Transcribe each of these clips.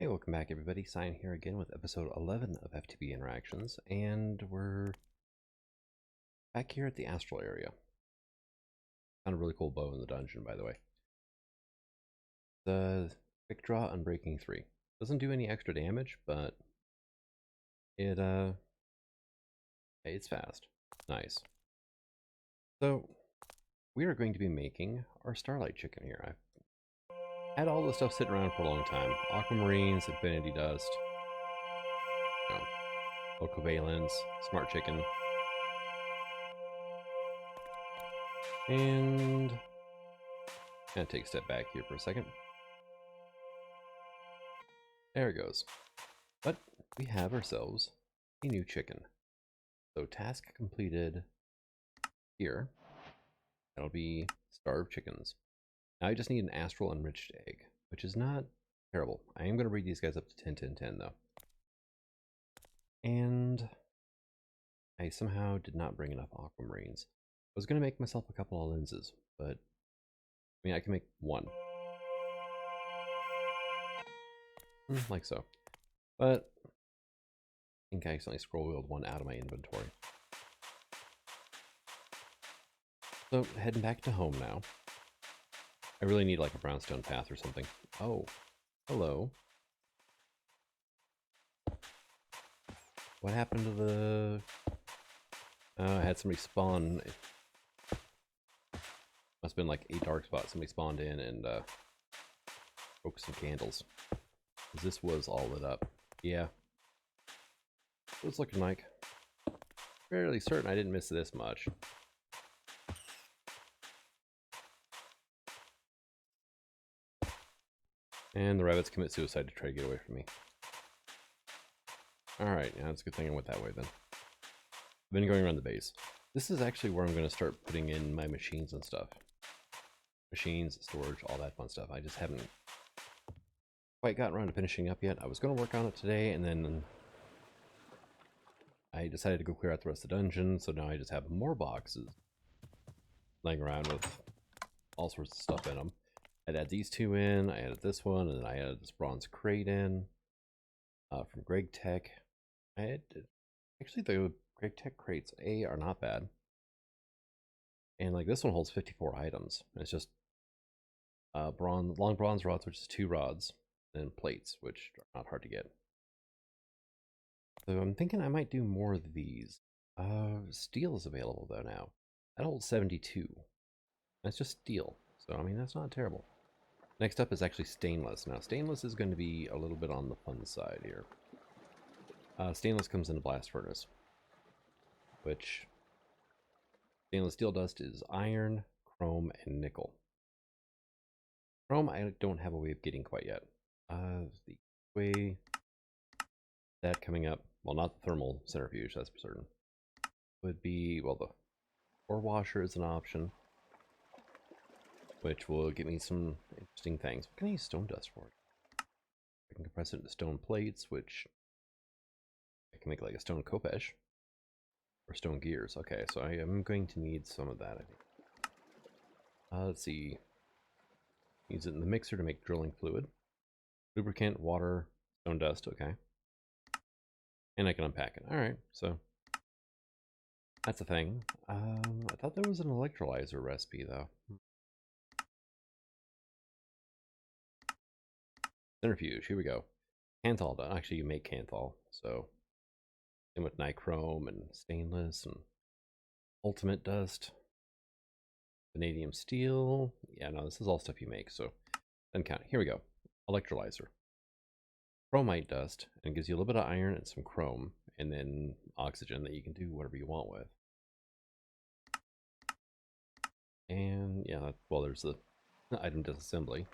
Hey, welcome back everybody. Sign here again with episode 11 of FTB Interactions, and we're back here at the Astral area. Found a really cool bow in the dungeon, by the way. The Quick Draw Unbreaking 3. Doesn't do any extra damage, but it's fast. Nice. So, we are going to be making our Starlight chicken here. I've had all this stuff sitting around for a long time. Aquamarines, Infinity Dust, Locovalence, Smart Chicken. And gonna take a step back here for a second. There it goes. But we have ourselves a new chicken. So task completed here. That'll be starved chickens. Now I just need an astral enriched egg, which is not terrible. I am going to breed these guys up to 10, 10, 10 though. And I somehow did not bring enough aquamarines. I was going to make myself a couple of lenses, but I mean, I can make one. Like so. But I think I accidentally scroll wheeled one out of my inventory. So heading back to home now. I really need like a brownstone path or something. Oh, hello. What happened to the... I had somebody spawn. Must have been like a dark spot. Somebody spawned in and broke some candles. This was all lit up. Yeah. It was looking like. Fairly certain I didn't miss this much. And the rabbits commit suicide to try to get away from me. Alright, yeah, it's a good thing I went that way then. I've been going around the base. This is actually where I'm going to start putting in my machines and stuff. Machines, storage, all that fun stuff. I just haven't quite gotten around to finishing up yet. I was going to work on it today, and then I decided to go clear out the rest of the dungeon, so now I just have more boxes laying around with all sorts of stuff in them. I'd add these two in, I added this one, and then I added this bronze crate in from Greg Tech. Actually, the Greg Tech crates are not bad. And like this one holds 54 items. It's just long bronze rods, which is 2 rods, and plates, which are not hard to get. So I'm thinking I might do more of these. Steel is available though now. That holds 72. That's just steel. So I mean that's not terrible. Next up is actually stainless. Now stainless is going to be a little bit on the fun side here. Stainless comes in a blast furnace, which stainless steel dust is iron, chrome, and nickel. Chrome I don't have a way of getting quite yet. The way that coming up, well, not the thermal centrifuge, that's for certain, would be, well, the ore washer is an option, which will give me some interesting things. What can I use stone dust for? I can compress it into stone plates, which I can make like a stone khopesh or stone gears. Okay, so I am going to need some of that, I think. Let's see. Use it in the mixer to make drilling fluid. Lubricant, water, stone dust, okay. And I can unpack it. Alright, so that's a thing. I thought there was an electrolyzer recipe, though. Centrifuge, here we go. Kanthal done. Actually, you make Kanthal, so... And with nichrome and stainless and ultimate dust. Vanadium steel. Yeah, no, this is all stuff you make, so... Doesn't count. Here we go. Electrolyzer. Chromite dust, and gives you a little bit of iron and some chrome, and then oxygen that you can do whatever you want with. And yeah, well, there's the item disassembly.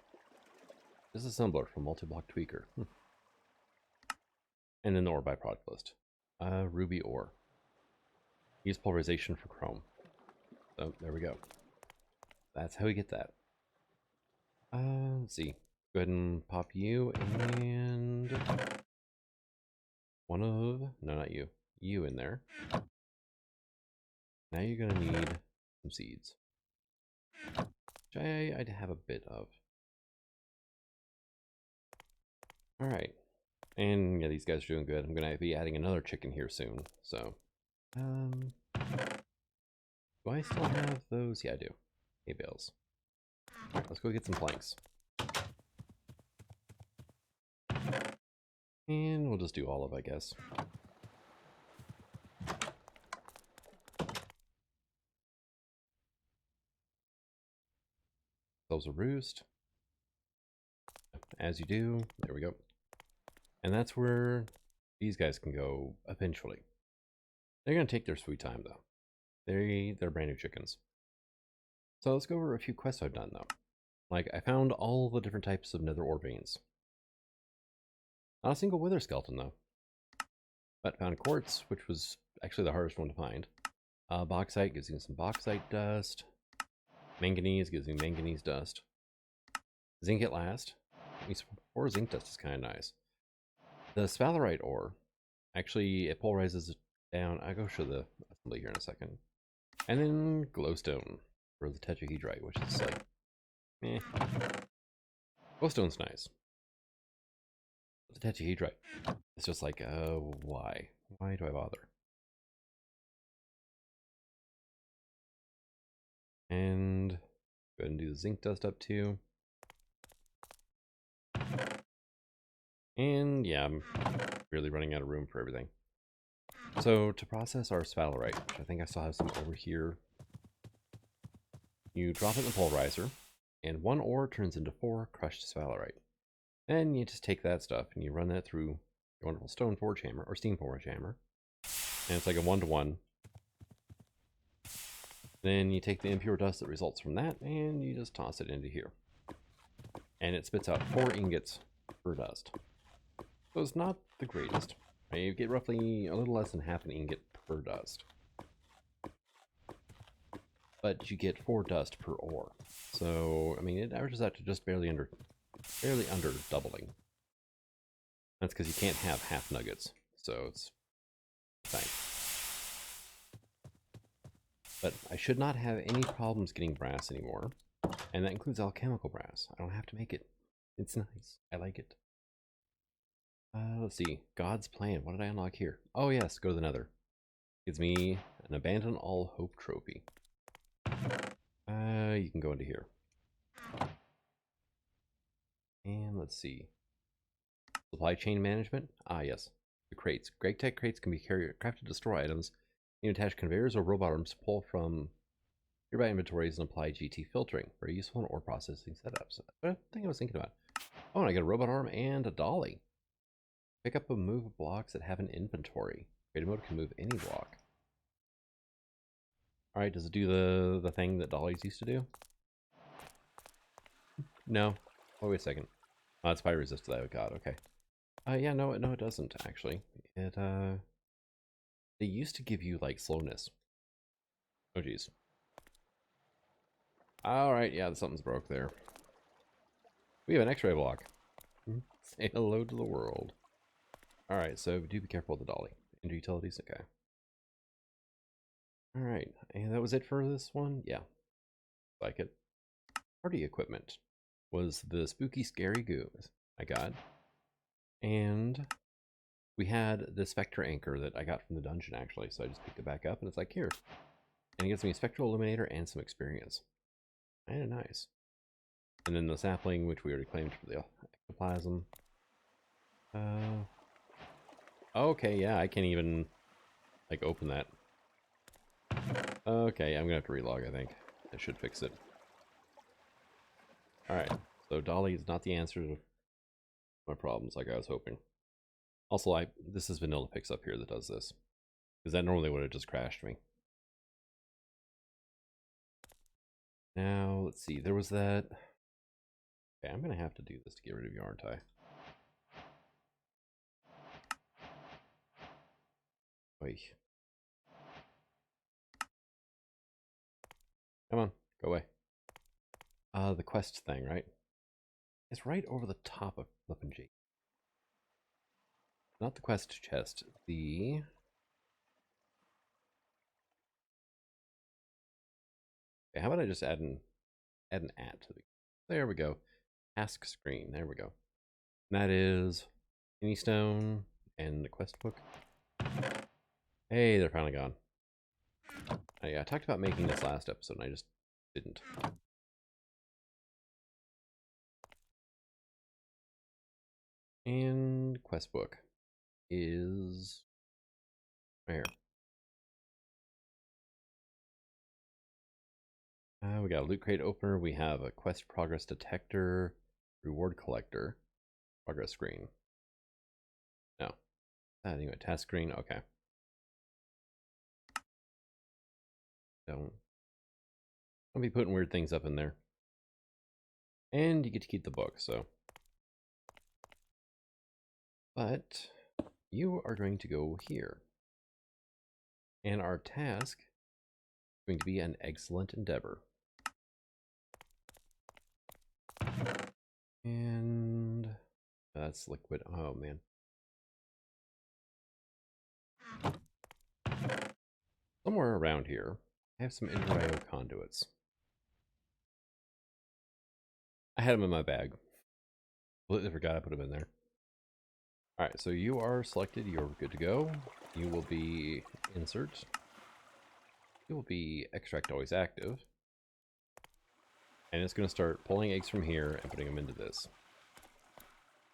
Disassembler from multi-block tweaker. And then the ore byproduct list. Ruby ore. Use polarization for chrome. So there we go. That's how we get that. Let's see. Go ahead and pop you and one of, no, not you. You in there. Now you're gonna need some seeds. Which I'd have a bit of. Alright. And yeah, these guys are doing good. I'm gonna be adding another chicken here soon. So, do I still have those? Yeah, I do. Hay bales. Alright, let's go get some planks. And we'll just do olive, I guess. Those a roost. As you do. There we go. And that's where these guys can go eventually. They're going to take their sweet time, though. They're brand new chickens. So let's go over a few quests I've done, though. Like, I found all the different types of nether ore veins. Not a single wither skeleton, though. But found quartz, which was actually the hardest one to find. Bauxite gives you some bauxite dust. Manganese gives you manganese dust. Zinc at last. Or zinc dust is kind of nice. The sphalerite ore, actually, it polarizes down. I'll go show the assembly here in a second. And then glowstone for the tetrahedrite, which is like, meh. Glowstone's nice. But the tetrahedrite, it's just like, why? Why do I bother? And go ahead and do the zinc dust up too. And yeah, I'm really running out of room for everything. So to process our sphalerite, which I think I still have some over here, you drop it in the pulverizer, and 1 ore turns into 4 crushed sphalerite. Then you just take that stuff and you run that through your wonderful stone forge hammer or steam forge hammer, and it's like a 1-to-1. Then you take the impure dust that results from that and you just toss it into here, and it spits out 4 ingots per dust. So it's not the greatest. You get roughly a little less than half an ingot per dust, but you get 4 dust per ore. So I mean, it averages out to just barely under doubling. That's because you can't have half nuggets, so it's fine. But I should not have any problems getting brass anymore, and that includes alchemical brass. I don't have to make it. It's nice. I like it. Let's see. God's plan. What did I unlock here? Oh yes, go to the nether. Gives me an abandon all hope trophy. You can go into here. And let's see. Supply chain management. Ah yes. The crates. Great tech crates can be crafted to store items. You can attach conveyors or robot arms to pull from nearby inventories and apply GT filtering. Very useful in ore processing setups. But I think I was thinking about. Oh, and I got a robot arm and a dolly. Pick up and move blocks that have an inventory. Creative mode can move any block. Alright, does it do the thing that dollies used to do? No. Oh, wait a second. Oh, it's fire resistant. Oh god, okay. Yeah, no, it doesn't, actually. They used to give you, like, slowness. Oh, geez. Alright, yeah, something's broke there. We have an x-ray block. Say hello to the world. Alright, so do be careful with the dolly. Into utilities, okay. Alright, and that was it for this one? Yeah. Like it. Party equipment was the spooky scary goo I got. And we had the Spectre anchor that I got from the dungeon, actually, so I just picked it back up, and it's like, here. And it gives me a Spectral Illuminator and some experience. Kind of nice. And then the sapling, which we already claimed for the ectoplasm. Okay, yeah, I can't even, like, open that. Okay, I'm gonna have to relog, I think. I should fix it. Alright, so Dolly is not the answer to my problems like I was hoping. Also, this is Vanilla Picks up here that does this, because that normally would have just crashed me. Now, let's see, there was that... Okay, I'm gonna have to do this to get rid of you, aren't I? Oy. Come on, go away. The quest thing, right? It's right over the top of Flippin' G. Not the quest chest, the... Okay, how about I just add an at to the... There we go. Task screen, there we go. And that is any stone and the quest book. Hey, they're finally gone. I talked about making this last episode, and I just didn't. And quest book is right here. We got a loot crate opener. We have a quest progress detector, reward collector, progress screen. No. Anyway, task screen. Okay. Don't be putting weird things up in there. And you get to keep the book, so. But you are going to go here. And our task is going to be an excellent endeavor. And that's liquid. Oh, man. Somewhere around here, I have some inter-IO conduits. I had them in my bag. Completely forgot I put them in there. Alright, so you are selected. You're good to go. You will be insert. You will be extract always active. And it's going to start pulling eggs from here and putting them into this.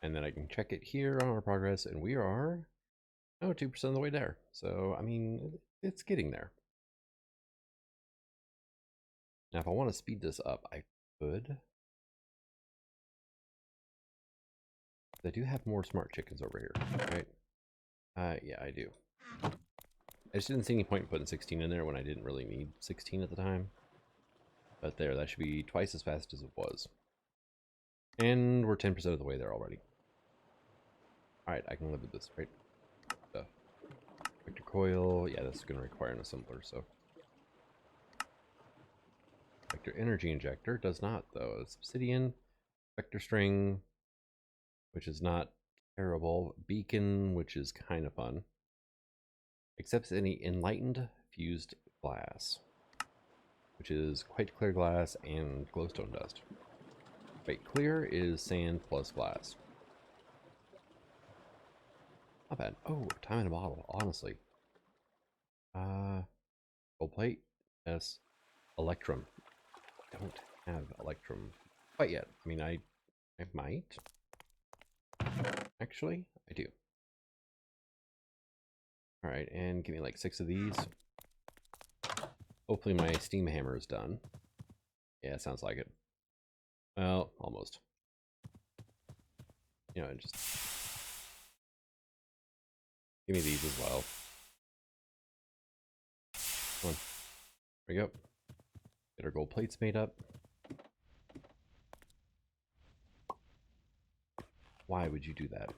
And then I can check it here on our progress, and we are 2% of the way there. So, I mean, it's getting there. Now, if I want to speed this up, I could. I do have more smart chickens over here, right? Yeah, I do. I just didn't see any point in putting 16 in there when I didn't really need 16 at the time. But there, that should be twice as fast as it was. And we're 10% of the way there already. Alright, I can live with this, right? Vector coil, yeah, this is going to require an assembler, so. Vector energy injector does not, though. It's obsidian, vector string, which is not terrible. Beacon, which is kind of fun. Accepts any enlightened fused glass, which is quite clear glass and glowstone dust. Wait, clear is sand plus glass. Not bad. Oh, time in a bottle, honestly. Gold plate. Yes. Electrum. Don't have electrum quite yet. I mean, I might. Actually, I do. Alright, and give me like 6 of these. Hopefully my steam hammer is done. Yeah, it sounds like it. Well, almost. You know, just give me these as well. Come on. There we go. Get our gold plates made up. Why would you do that?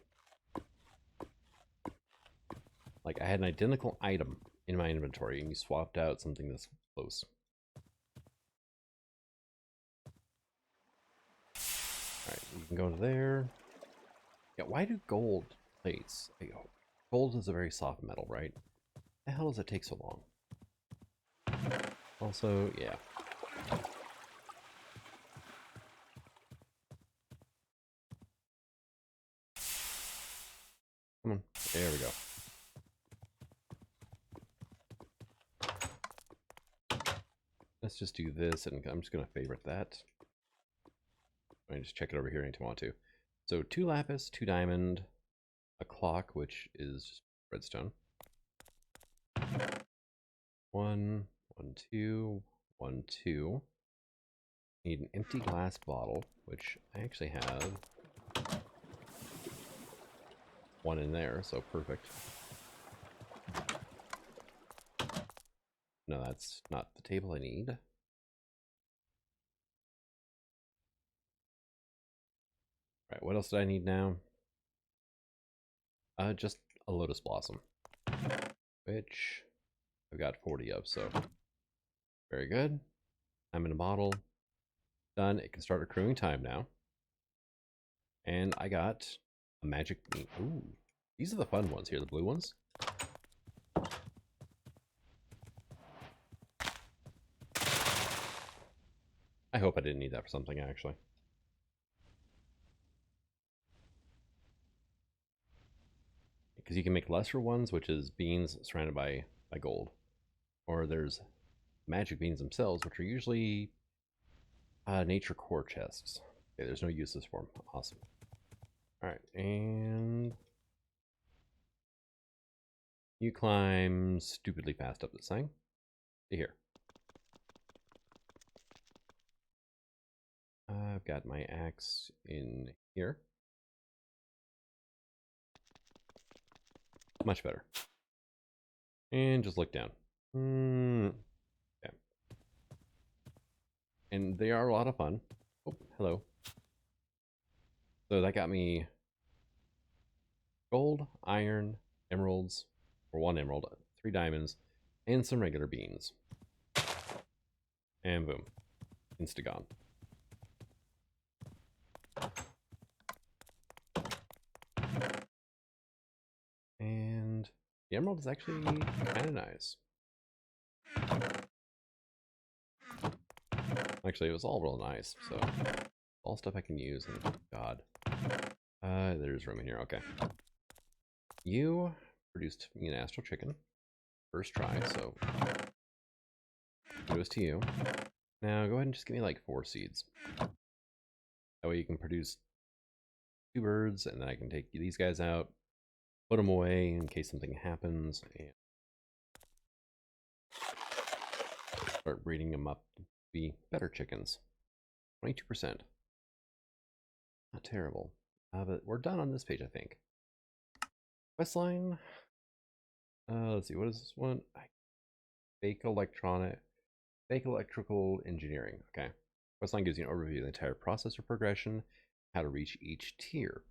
Like, I had an identical item in my inventory, and you swapped out something this close. Alright, you can go to there. Yeah, why do gold plates? Gold is a very soft metal, right? The hell does it take so long? Also, yeah. Come on. There we go. Let's just do this, and I'm just going to favorite that. I just check it over here anytime I want to. So 2 lapis, 2 diamond, a clock, which is redstone. 1, 1, 2, 1, 2. Need an empty glass bottle, which I actually have 1 in there, so perfect. No, that's not the table I need. Right, what else do I need now? Just a lotus blossom, which I've got 40 of, so very good. I'm in a bottle. Done. It can start accruing time now. And I got a magic meat. Ooh, these are the fun ones here, the blue ones. I hope I didn't need that for something, actually. because you can make lesser ones, which is beans surrounded by gold. Or there's magic beans themselves, which are usually nature core chests. Okay, there's no uses for them. Awesome. Alright, and you climb stupidly fast up this thing. See here. I've got my axe in here. Much better. And just look down. Okay. And they are a lot of fun. Oh, hello. So that got me gold, iron, emeralds, or 1 emerald, 3 diamonds, and some regular beans. And boom. Insta-gone. And the emerald is actually kind of nice. Actually, it was all real nice, so all stuff I can use, and god. There's room in here, okay. You produced me an astral chicken. First try, so kudos to you. Now go ahead and just give me like 4 seeds. That way you can produce 2 birds, and then I can take these guys out, put them away in case something happens, and start breeding them up to be better chickens. 22%. Not terrible. But we're done on this page, I think. Questline. Let's see, what is this one? Fake electrical engineering. Okay. Questline gives you an overview of the entire process or progression, how to reach each tier.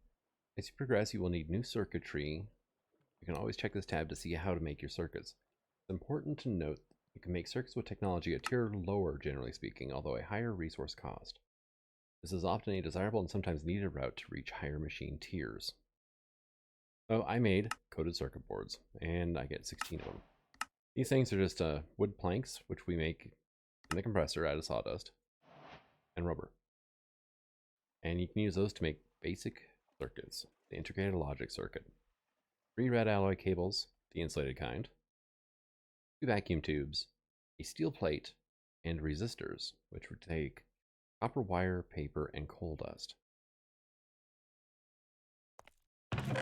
As you progress, you will need new circuitry. You can always check this tab to see how to make your circuits. It's important to note you can make circuits with technology a tier lower, generally speaking, although a higher resource cost. This is often a desirable and sometimes needed route to reach higher machine tiers. So I made coated circuit boards, and I get 16 of them. These things are just wood planks, which we make in the compressor out of sawdust and rubber. And you can use those to make basic circuits. The integrated logic circuit. 3 red alloy cables, the insulated kind. 2 vacuum tubes, a steel plate, and resistors, which would take copper wire, paper, and coal dust.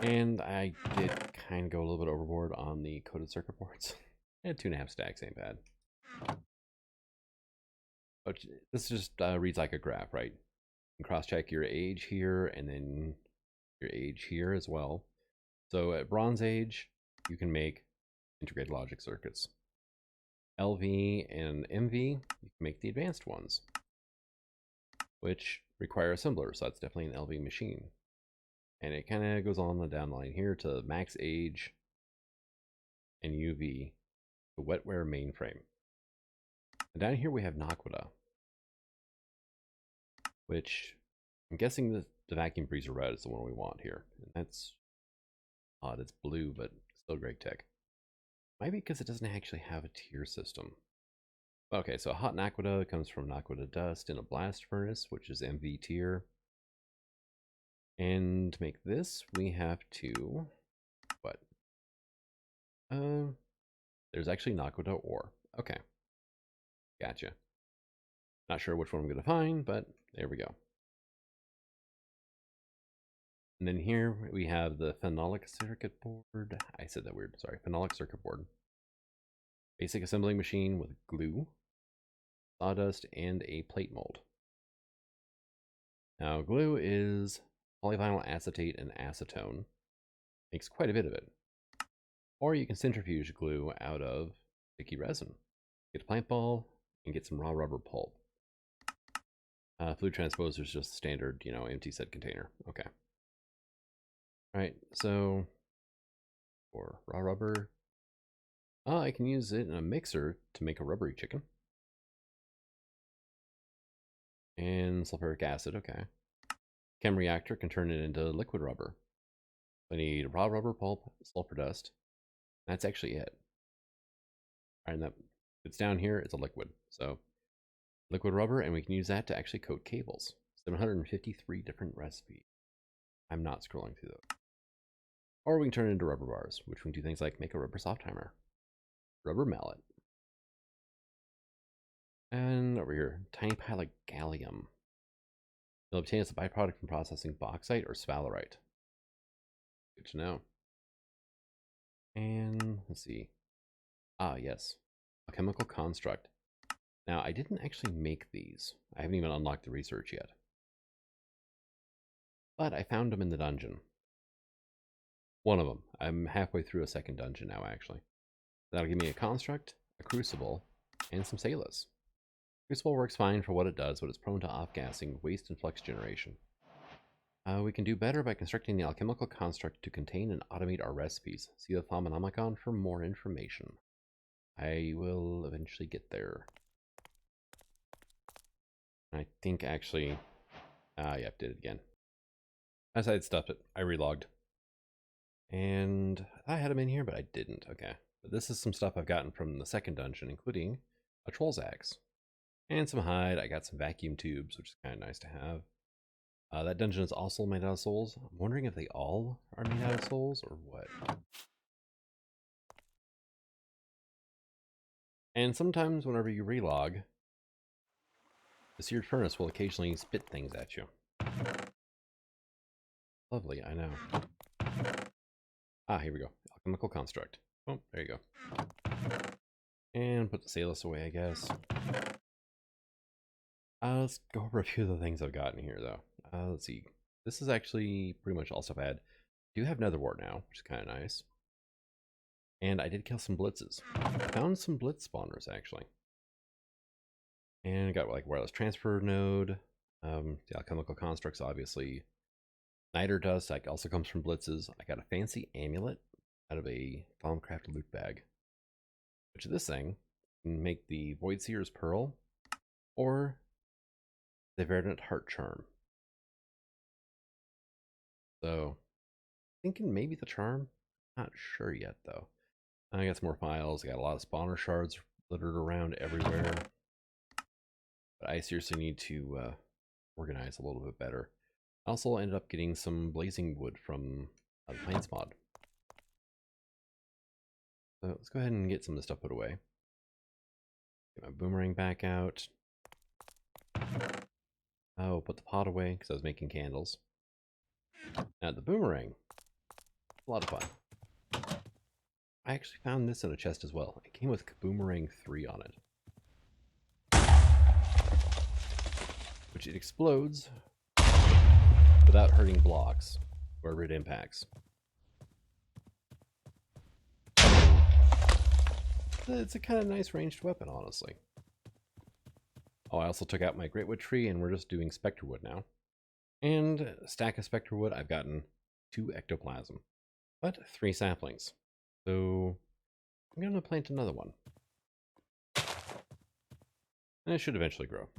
And I did kind of go a little bit overboard on the coated circuit boards. And 2.5 stacks ain't bad. But this just reads like a graph, right? You can cross-check your age here, and then your age here as well. So at Bronze Age, you can make integrated logic circuits. LV and MV, you can make the advanced ones, which require assemblers, so that's definitely an LV machine. And it kind of goes on the down line here to max age and UV, the wetware mainframe. And down here we have Naquita, which I'm guessing the vacuum freezer red is the one we want here. And that's odd, it's blue, but still great tech. Maybe because it doesn't actually have a tier system. Okay, so hot Naquita comes from Naquita dust in a blast furnace, which is MV tier. And to make this, we have to, what? There's actually Naquita ore. Okay. Gotcha. Not sure which one I'm going to find, but there we go. And then here we have the phenolic circuit board. I said that weird, sorry. Phenolic circuit board. Basic assembling machine with glue, sawdust, and a plate mold. Now, glue is polyvinyl acetate and acetone. Makes quite a bit of it. Or you can centrifuge glue out of sticky resin. Get a plant ball and get some raw rubber pulp. Fluid transposer is just standard, empty set container. Okay. All right, so for raw rubber, I can use it in a mixer to make a rubbery chicken. And sulfuric acid, okay. Chem reactor can turn it into liquid rubber. I need raw rubber pulp, sulfur dust. That's actually it. All right, and that it's down here, it's a liquid. So liquid rubber, and we can use that to actually coat cables. 753 different recipes. I'm not scrolling through those. Or we can turn it into rubber bars, which we can do things like make a rubber soft timer, rubber mallet. And over here, tiny pile of gallium. You'll obtain as a byproduct from processing bauxite or sphalerite. Good to know. And let's see. Ah, yes. A chemical construct. Now, I didn't actually make these. I haven't even unlocked the research yet. But I found them in the dungeon. One of them. I'm halfway through a second dungeon now, actually. That'll give me a construct, a crucible, and some salus. Crucible works fine for what it does, but it's prone to off-gassing, waste, and flux generation. We can do better by constructing the alchemical construct to contain and automate our recipes. See the Thaumonomicon for more information. I will eventually get there. I think actually... yep, did it again. As I had stuffed it, I relogged. And I had them in here, but I didn't. Okay. But this is some stuff I've gotten from the second dungeon, including a troll's axe. And some hide. I got some vacuum tubes, which is kind of nice to have. That dungeon is also made out of souls. I'm wondering if they all are made out of souls or what. And sometimes whenever you relog, the seared furnace will occasionally spit things at you. Lovely, I know. Ah, here we go. Alchemical construct. Oh, there you go. And put the salus away, I guess. Let's go over a few of the things I've gotten here, though. Let's see. This is actually pretty much all stuff I had. I do have nether wart now, which is kind of nice. And I did kill some blitzes. I found some blitz spawners, actually. And I got like wireless transfer node. The alchemical constructs, obviously. Niter dust also comes from blitzes. I got a fancy amulet out of a Thaumcraft loot bag. Which this thing can make the Void Seer's Pearl or the Verdant Heart Charm. So, thinking maybe the charm. Not sure yet, though. I got some more files. I got a lot of spawner shards littered around everywhere. But I seriously need to organize a little bit better. I also ended up getting some blazing wood from the Plains mod. So let's go ahead and get some of this stuff put away. Get my boomerang back out. Oh, put the pot away because I was making candles. Now the boomerang, a lot of fun. I actually found this in a chest as well. It came with Boomerang 3 on it. Which it explodes without hurting blocks wherever it impacts. It's a kind of nice ranged weapon, honestly. Oh, I also took out my Greatwood tree and we're just doing Spectre Wood now. And a stack of Spectre Wood, I've gotten 2 ectoplasm, but 3 saplings. So I'm going to plant another one. And it should eventually grow.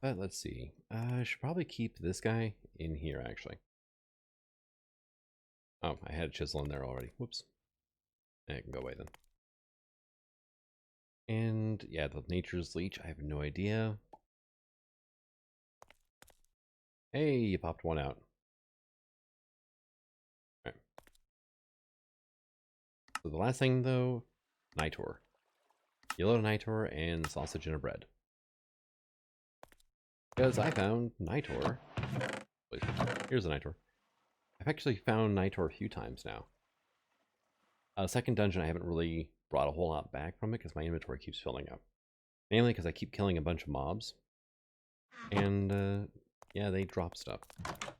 But let's see. I should probably keep this guy in here, actually. Oh, I had a chisel in there already. Whoops. It can go away then. And yeah, the Nature's Leech, I have no idea. Hey, you popped one out. Alright. So the last thing though, Nitor. Yellow Nitor and sausage in a bread. Because I found Nitor. Wait, here's a Nitor. I've actually found Nitor a few times now. Second dungeon, I haven't really brought a whole lot back from it because my inventory keeps filling up. Mainly because I keep killing a bunch of mobs. And, yeah, they drop stuff,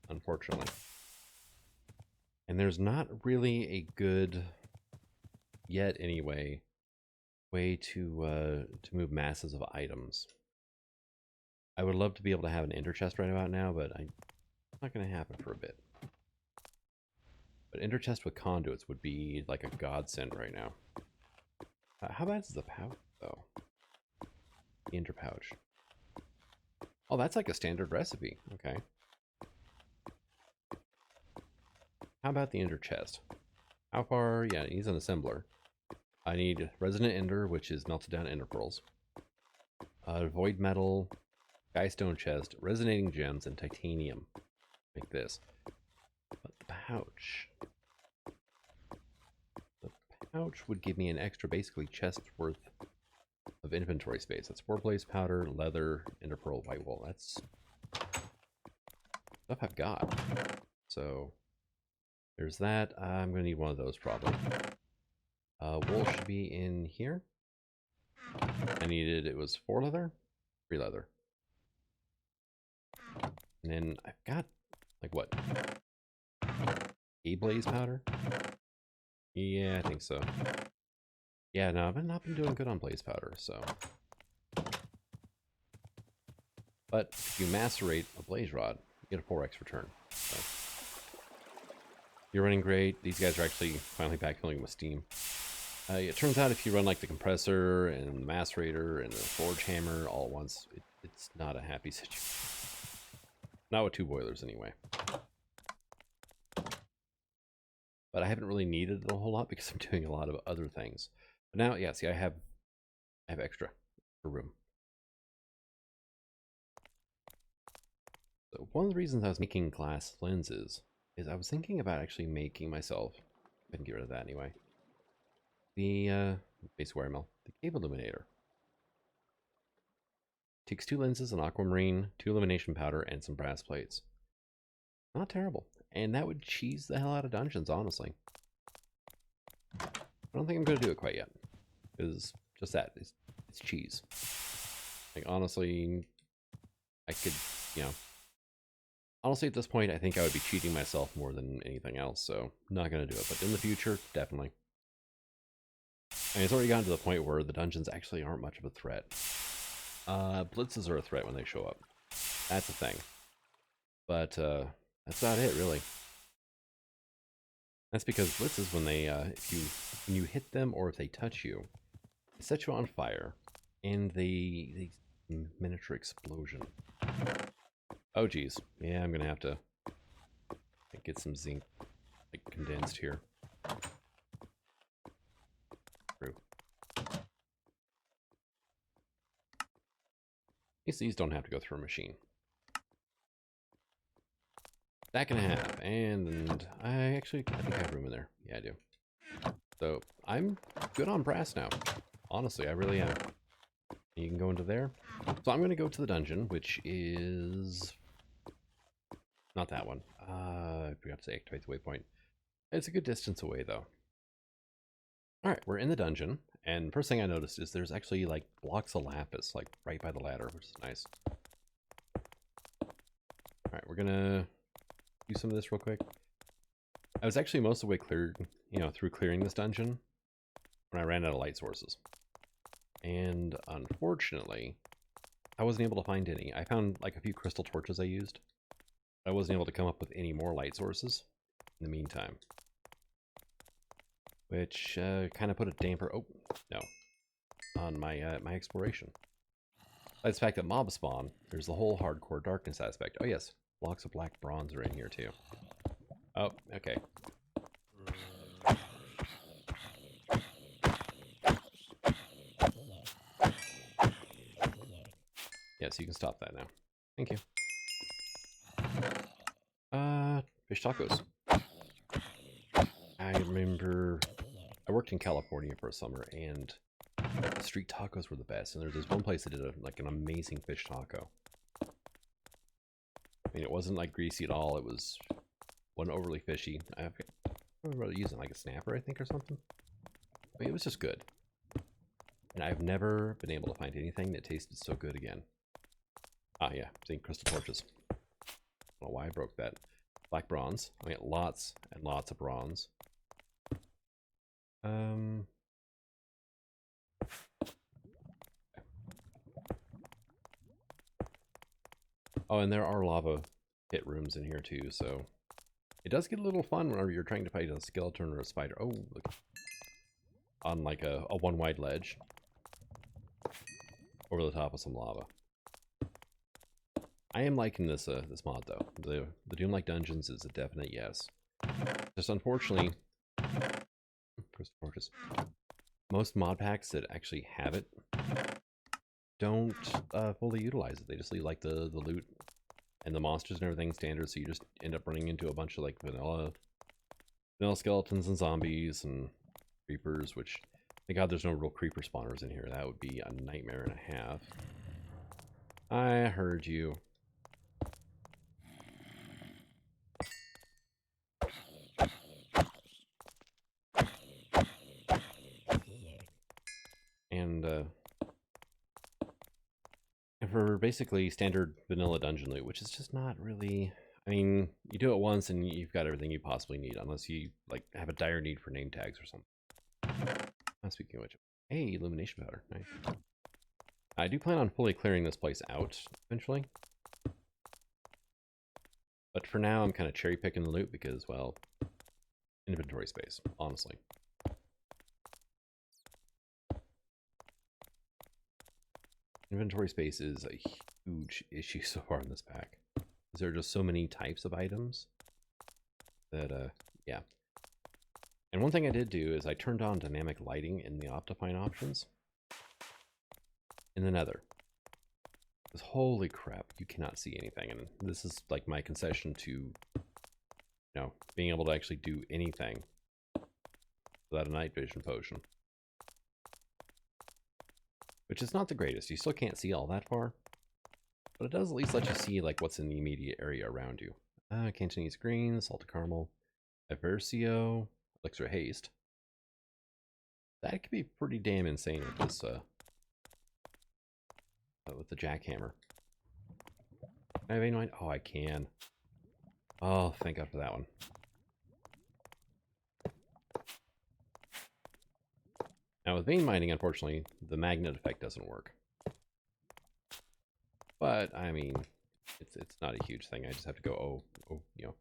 unfortunately. And there's not really a good, yet anyway, way to move masses of items. I would love to be able to have an ender chest right about now, but it's not going to happen for a bit. But ender chest with conduits would be like a godsend right now. How bad is the pouch, though? The ender pouch. Oh, that's like a standard recipe. Okay. How about the ender chest? How far? Yeah, he's an assembler. I need resonant ender, which is melted down ender pearls. Void metal. Sky stone chest, resonating gems, and titanium. Like this. But the pouch would give me an extra, basically, chest worth of inventory space. That's 4 blaze powder, leather, ender pearl, white wool. That's stuff I've got. So there's that. I'm gonna need one of those probably. Wool should be in here. I needed, it was 4 leather, 3 leather. And then I've got, like, what? A blaze powder? Yeah, I think so. Yeah, no, I've not been doing good on blaze powder, so. But if you macerate a blaze rod, you get a 4x return. So. You're running great. These guys are actually finally backfilling with steam. It turns out if you run like the compressor and the macerator and the forge hammer all at once, it's not a happy situation. Not with 2 boilers anyway. But I haven't really needed it a whole lot because I'm doing a lot of other things. But now, yeah, see, I have extra for room. So one of the reasons I was making glass lenses is I was thinking about actually making myself, I can get rid of that anyway, the base wire mill, the cave illuminator. Takes 2 lenses, an aquamarine, 2 illumination powder, and some brass plates. Not terrible. And that would cheese the hell out of dungeons, honestly. I don't think I'm going to do it quite yet. Because just that, it's cheese. Like, honestly, I could, you know. Honestly, at this point, I think I would be cheating myself more than anything else, so not going to do it. But in the future, definitely. I mean, it's already gotten to the point where the dungeons actually aren't much of a threat. Blitzes are a threat when they show up. That's a thing. But that's not it, really. That's because blitzes, when they when you hit them or if they touch you, they set you on fire, and they miniature explosion. Oh geez, yeah, I'm gonna have to get some zinc like condensed here. True. These don't have to go through a machine. Stack and a half, and I think I have room in there. Yeah, I do. So I'm good on brass now. Honestly, I really am. You can go into there. So I'm going to go to the dungeon, which is not that one. I forgot to say activate the waypoint. It's a good distance away, though. All right, we're in the dungeon, and first thing I noticed is there's actually like blocks of lapis, like right by the ladder, which is nice. All right, we're gonna do some of this real quick. I was actually most of the way cleared, through clearing this dungeon when I ran out of light sources. And unfortunately, I wasn't able to find any. I found like a few crystal torches I used. I wasn't able to come up with any more light sources in the meantime. Which kind of put a damper, on my my exploration. Besides the fact that mob spawn, there's the whole hardcore darkness aspect. Oh yes, blocks of black bronze are in here too. Oh, okay. Yes, you can stop that now. Thank you. Fish tacos. I remember I worked in California for a summer, and the street tacos were the best. And there's this one place that did an amazing fish taco. I mean, it wasn't like greasy at all. It wasn't overly fishy. I remember using like a snapper, I think, or something. I mean, it was just good. And I've never been able to find anything that tasted so good again. Ah, yeah, seeing crystal torches. I don't know why I broke that. Black bronze. I mean, lots and lots of bronze. Oh, and there are lava pit rooms in here too, so it does get a little fun whenever you're trying to fight a skeleton or a spider. Oh, look. On like a one wide ledge over the top of some lava. I am liking this this mod though. The Doom-like dungeons is a definite yes. Just unfortunately, most mod packs that actually have it don't fully utilize it. They just leave like the loot and the monsters and everything standard, so you just end up running into a bunch of like vanilla skeletons and zombies and creepers, which, thank God there's no real creeper spawners in here. That would be a nightmare and a half. I heard you. And for basically standard vanilla dungeon loot, which is just not really... I mean, you do it once and you've got everything you possibly need, unless you like have a dire need for name tags or something. Speaking of which, hey, illumination powder, nice. I do plan on fully clearing this place out eventually, but for now I'm kind of cherry picking the loot because, well, inventory space, honestly. Inventory space is a huge issue so far in this pack. There are just so many types of items that, yeah. And one thing I did do is I turned on dynamic lighting in the Optifine options in the Nether. Because holy crap, you cannot see anything. And this is like my concession to, you know, being able to actually do anything without a night vision potion. Which is not the greatest. You still can't see all that far. But it does at least let you see like what's in the immediate area around you. Cantonese green, salted caramel, Aversio, elixir haste. That could be pretty damn insane with this, with the jackhammer. Can I have any? Oh, I can. Oh, thank God for that one. Now with vein mining, unfortunately, the magnet effect doesn't work. But I mean, it's not a huge thing. I just have to go, you know,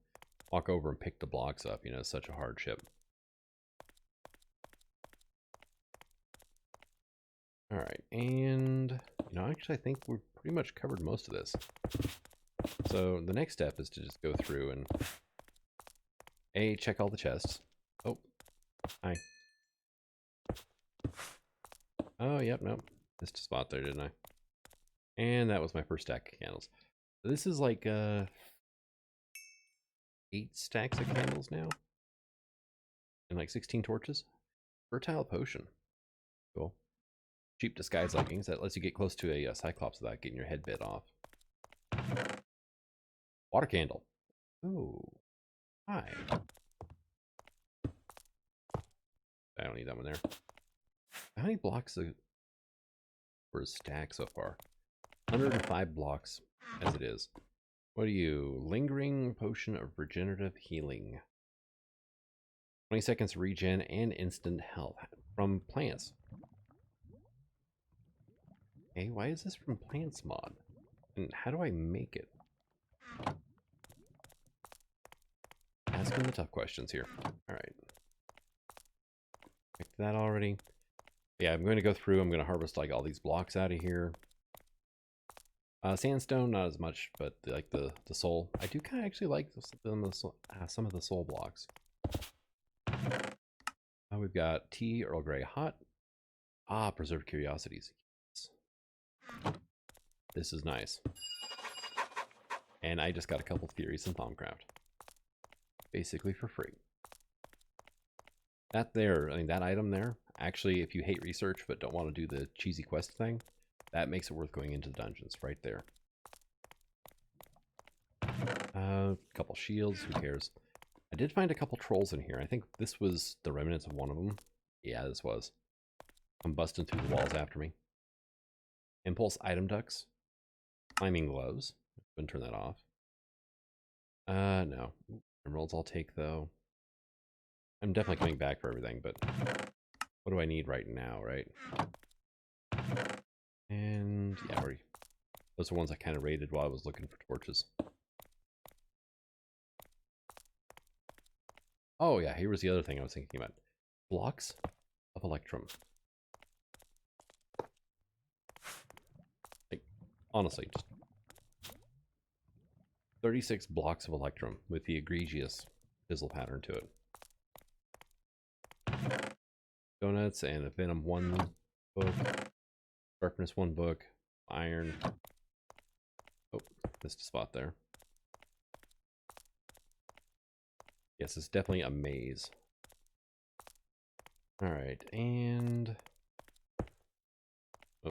walk over and pick the blocks up. You know, it's such a hardship. All right, and you know, actually, I think we've pretty much covered most of this. So the next step is to just go through and check all the chests. Oh, hi. Oh, yep, nope. Missed a spot there, didn't I? And that was my first stack of candles. So this is like 8 stacks of candles now. And like 16 torches. Fertile potion. Cool. Cheap disguise leggings. That lets you get close to a Cyclops without getting your head bit off. Water candle. Ooh. Hi. I don't need that one there. How many blocks for a stack so far? 105 blocks as it is. What are you? Lingering potion of regenerative healing. 20 seconds regen and instant health from plants. Hey, why is this from plants mod? And how do I make it? Asking the tough questions here. Alright. Picked that already. Yeah, I'm going to go through. I'm going to harvest like all these blocks out of here. Sandstone, not as much, but like the soul. I do kind of actually like some of the soul blocks. We've got tea, Earl Grey hot. Preserved curiosities. Yes. This is nice. And I just got a couple theories in Thaumcraft. Basically for free. That there, I mean, that item there, actually, if you hate research but don't want to do the cheesy quest thing, that makes it worth going into the dungeons right there. Couple shields, who cares? I did find a couple trolls in here. I think this was the remnants of one of them. Yeah, this was. I'm busting through the walls after me. Impulse item ducts. Climbing gloves. Couldn't turn that off. No. Emeralds I'll take, though. I'm definitely coming back for everything, but what do I need right now, right? And yeah, those are ones I kind of raided while I was looking for torches. Oh yeah, here was the other thing I was thinking about. Blocks of Electrum. Like, honestly, just 36 blocks of Electrum with the egregious fizzle pattern to it. Donuts and a Venom 1 book. Sharpness 1 book. Iron. Oh, missed a spot there. Yes, it's definitely a maze. Alright, and... Oh.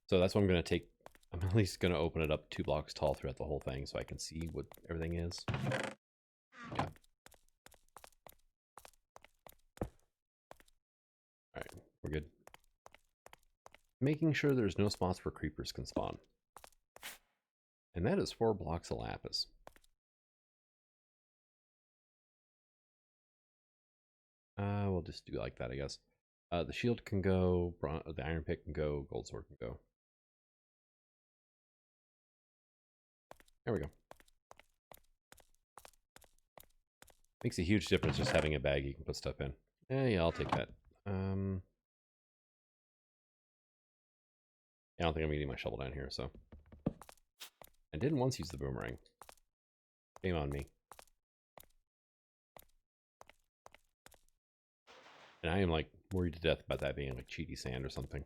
So that's what I'm going to take. I'm at least going to open it up 2 blocks tall throughout the whole thing so I can see what everything is. Yeah. Alright, we're good. Making sure there's no spots where creepers can spawn. And that is 4 blocks of lapis. We'll just do like that, I guess. The shield can go, the iron pick can go, gold sword can go. There we go. Makes a huge difference just having a bag you can put stuff in. Yeah, I'll take that. Yeah, I don't think I'm eating my shovel down here, so. I didn't once use the boomerang. Shame on me. And I am like worried to death about that being like cheaty sand or something.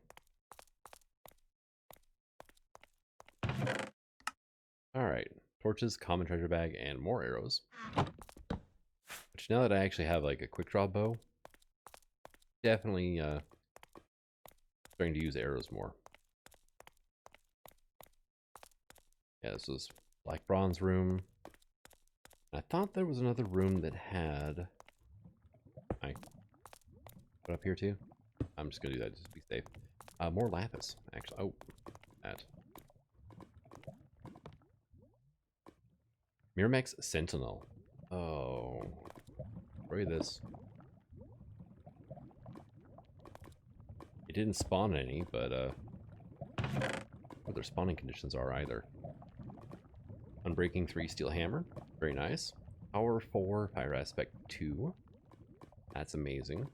Alright. Torches, common treasure bag, and more arrows. Which now that I actually have like a quick draw bow, definitely starting to use arrows more. Yeah, this was black bronze room. I thought there was another room that had... Put up here too? I'm just gonna do that just to be safe. More lapis, actually. Oh, that. Miramax Sentinel. Oh. Destroy this. It didn't spawn any, but what their spawning conditions are either. Unbreaking 3 steel hammer. Very nice. Power 4, fire aspect 2. That's amazing.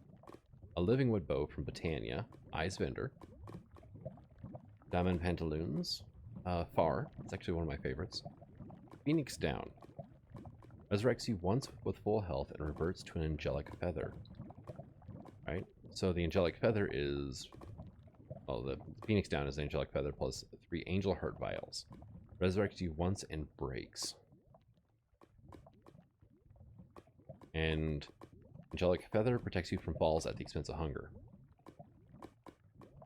A living wood bow from Botania. Eyes Vendor. Diamond pantaloons. Far. It's actually one of my favorites. Phoenix Down. Resurrects you once with full health and reverts to an angelic feather. Right? So the angelic feather is... Well, the Phoenix Down is angelic feather plus 3 angel heart vials. Resurrects you once and breaks. And angelic feather protects you from falls at the expense of hunger.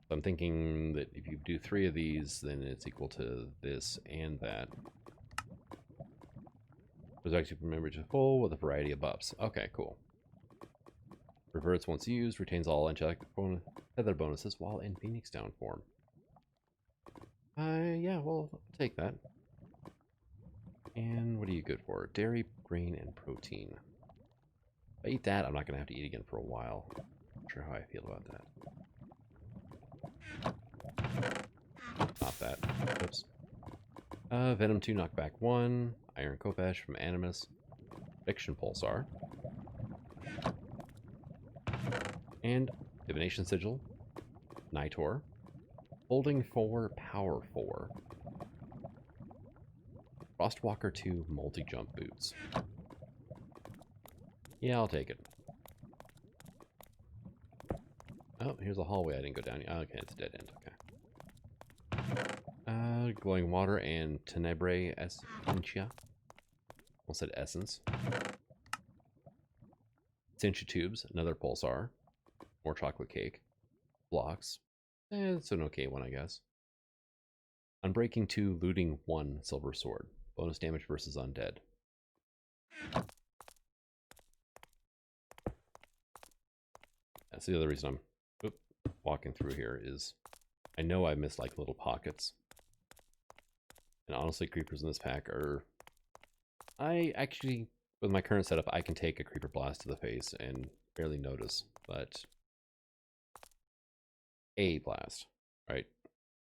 So I'm thinking that if you do 3 of these, then it's equal to this and that. Resurrects you from memory to full with a variety of buffs. Okay, cool. Reverts once used, retains all angelic feather bonuses while in Phoenix Down form. Yeah, well, I'll take that. And what are you good for? Dairy, grain, and protein. If I eat that, I'm not going to have to eat again for a while. Not sure how I feel about that. Not that. Oops. Venom 2, knockback 1. Iron Kopesh from Animus. Fiction Pulsar. And Divination Sigil. Nitor. Holding 4, Power 4. Frostwalker 2, multi-jump boots. Yeah, I'll take it. Oh, here's a hallway I didn't go down yet. Okay, it's a dead end. Okay. Glowing water and Tenebrae Essentia. Almost said essence. Essentia tubes, another pulsar. More chocolate cake. Blocks. It's an okay one, I guess. Unbreaking 2, looting 1, silver sword. Bonus damage versus undead. That's the other reason I'm walking through here is I know I missed like little pockets. And honestly, creepers in this pack are... I actually, with my current setup, I can take a creeper blast to the face and barely notice, but... A blast, right?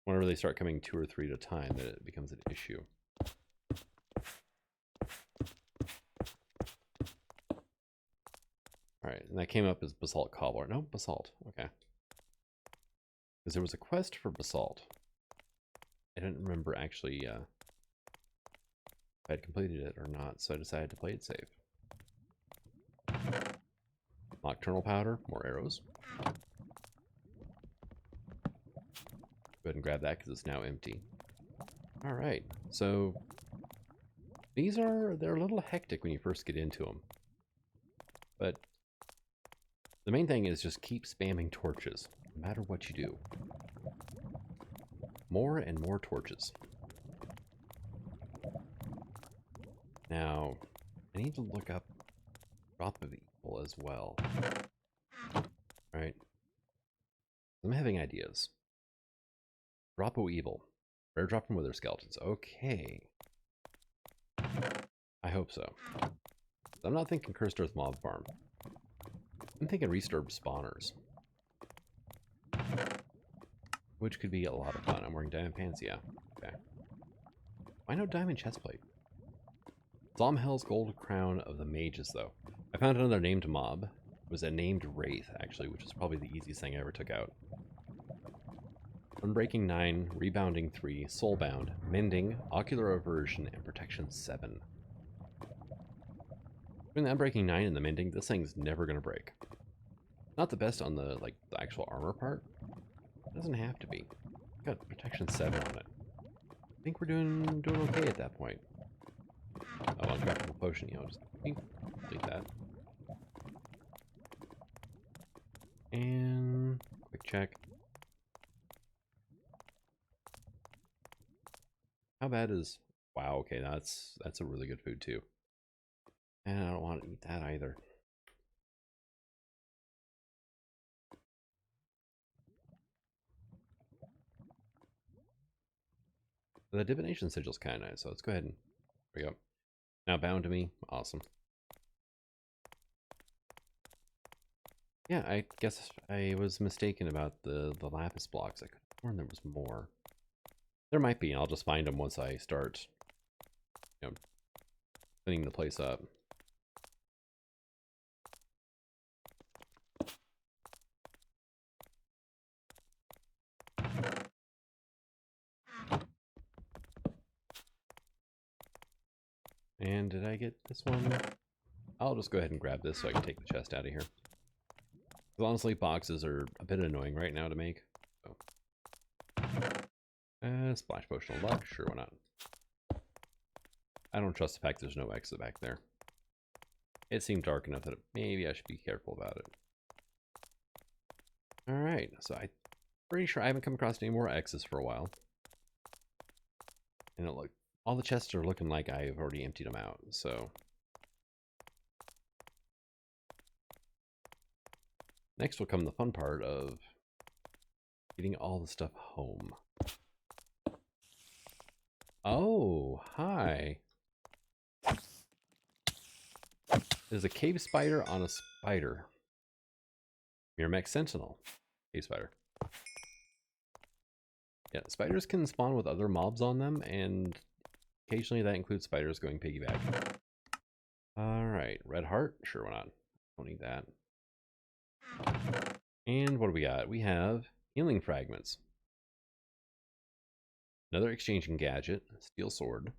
Whenever they start coming 2 or 3 at a time, then it becomes an issue. Alright, and that came up as Basalt Cobbler. No, Basalt. Okay. Because there was a quest for Basalt. I didn't remember actually if I'd completed it or not, so I decided to play it safe. Nocturnal Powder, more arrows. Go ahead and grab that because it's now empty. All right, so they're a little hectic when you first get into them. But the main thing is just keep spamming torches, no matter what you do. More and more torches. Now, I need to look up Drop of Evil as well. Alright. I'm having ideas. Drop of Evil. Rare drop from Wither Skeletons. Okay. I hope so. I'm not thinking Cursed Earth Mob Farm. I'm thinking Restored Spawners. Which could be a lot of fun. I'm wearing diamond pants, yeah. Okay. Why no diamond chestplate? Zomhel's Gold Crown of the Mages, though. I found another named mob. It was a named Wraith, actually, which is probably the easiest thing I ever took out. Unbreaking 9, Rebounding 3, Soulbound, Mending, Ocular Aversion, and Protection 7. Between the Unbreaking 9 and the Mending, this thing's never going to break. Not the best on the actual armor part. It doesn't have to be. Got Protection 7 on it. I think we're doing okay at that point. Oh, uncraftable potion, you know, just complete that. And quick check. How bad is... Wow, okay, that's a really good food too. And I don't want to eat that either. The divination sigil's kind of nice, so let's go ahead and... There we go. Now bound to me. Awesome. Yeah, I guess I was mistaken about the lapis blocks. I could have sworn there was more. There might be, and I'll just find them once I start, you know, cleaning the place up. And did I get this one? I'll just go ahead and grab this so I can take the chest out of here. Honestly, boxes are a bit annoying right now to make. So. Splash potion of luck, sure, why not? I don't trust the fact there's no exit back there. It seemed dark enough that maybe I should be careful about it. Alright, so I'm pretty sure I haven't come across any more X's for a while. And it look, all the chests are looking like I've already emptied them out, so... Next will come the fun part of getting all the stuff home. Oh, hi. There's a cave spider on a spider. Miramax Sentinel. Cave spider. Yeah, spiders can spawn with other mobs on them, and occasionally that includes spiders going piggyback. Alright, red heart. Sure, why not? Don't need that. And what do we got? We have healing fragments. Another exchanging gadget. Steel sword.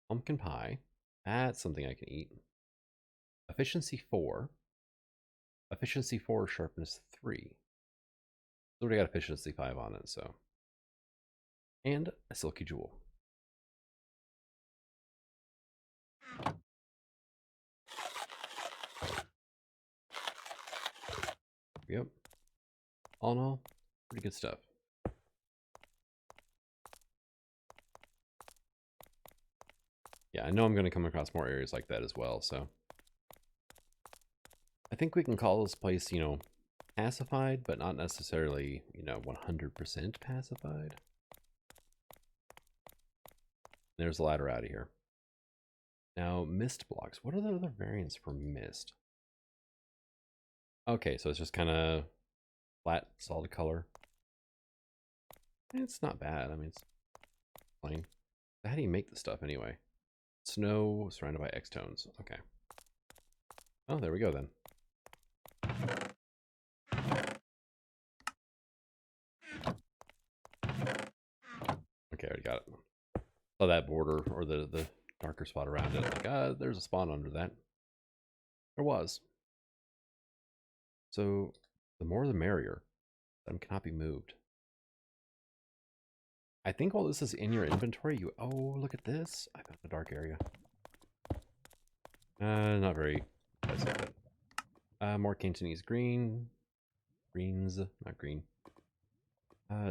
Pumpkin pie. That's something I can eat. Efficiency 4. Efficiency 4, sharpness 3. So already got efficiency 5 on it, so. And a silky jewel. Yep. All in all, pretty good stuff. Yeah, I know I'm going to come across more areas like that as well, so. I think we can call this place, you know, pacified, but not necessarily, you know, 100% pacified. There's a ladder out of here. Now, mist blocks. What are the other variants for mist? Okay, so it's just kind of flat, solid color. It's not bad. I mean, it's plain. How do you make this stuff anyway? Snow surrounded by X-tones. Okay. Oh, there we go then. Okay, I already got it. Saw that border or the darker spot around it. Like, there's a spawn under that. There was. So the more the merrier. Them cannot be moved. I think while this is in your inventory, you... Oh, look at this. I found a dark area. Not very... more Cantonese green. Greens, not green.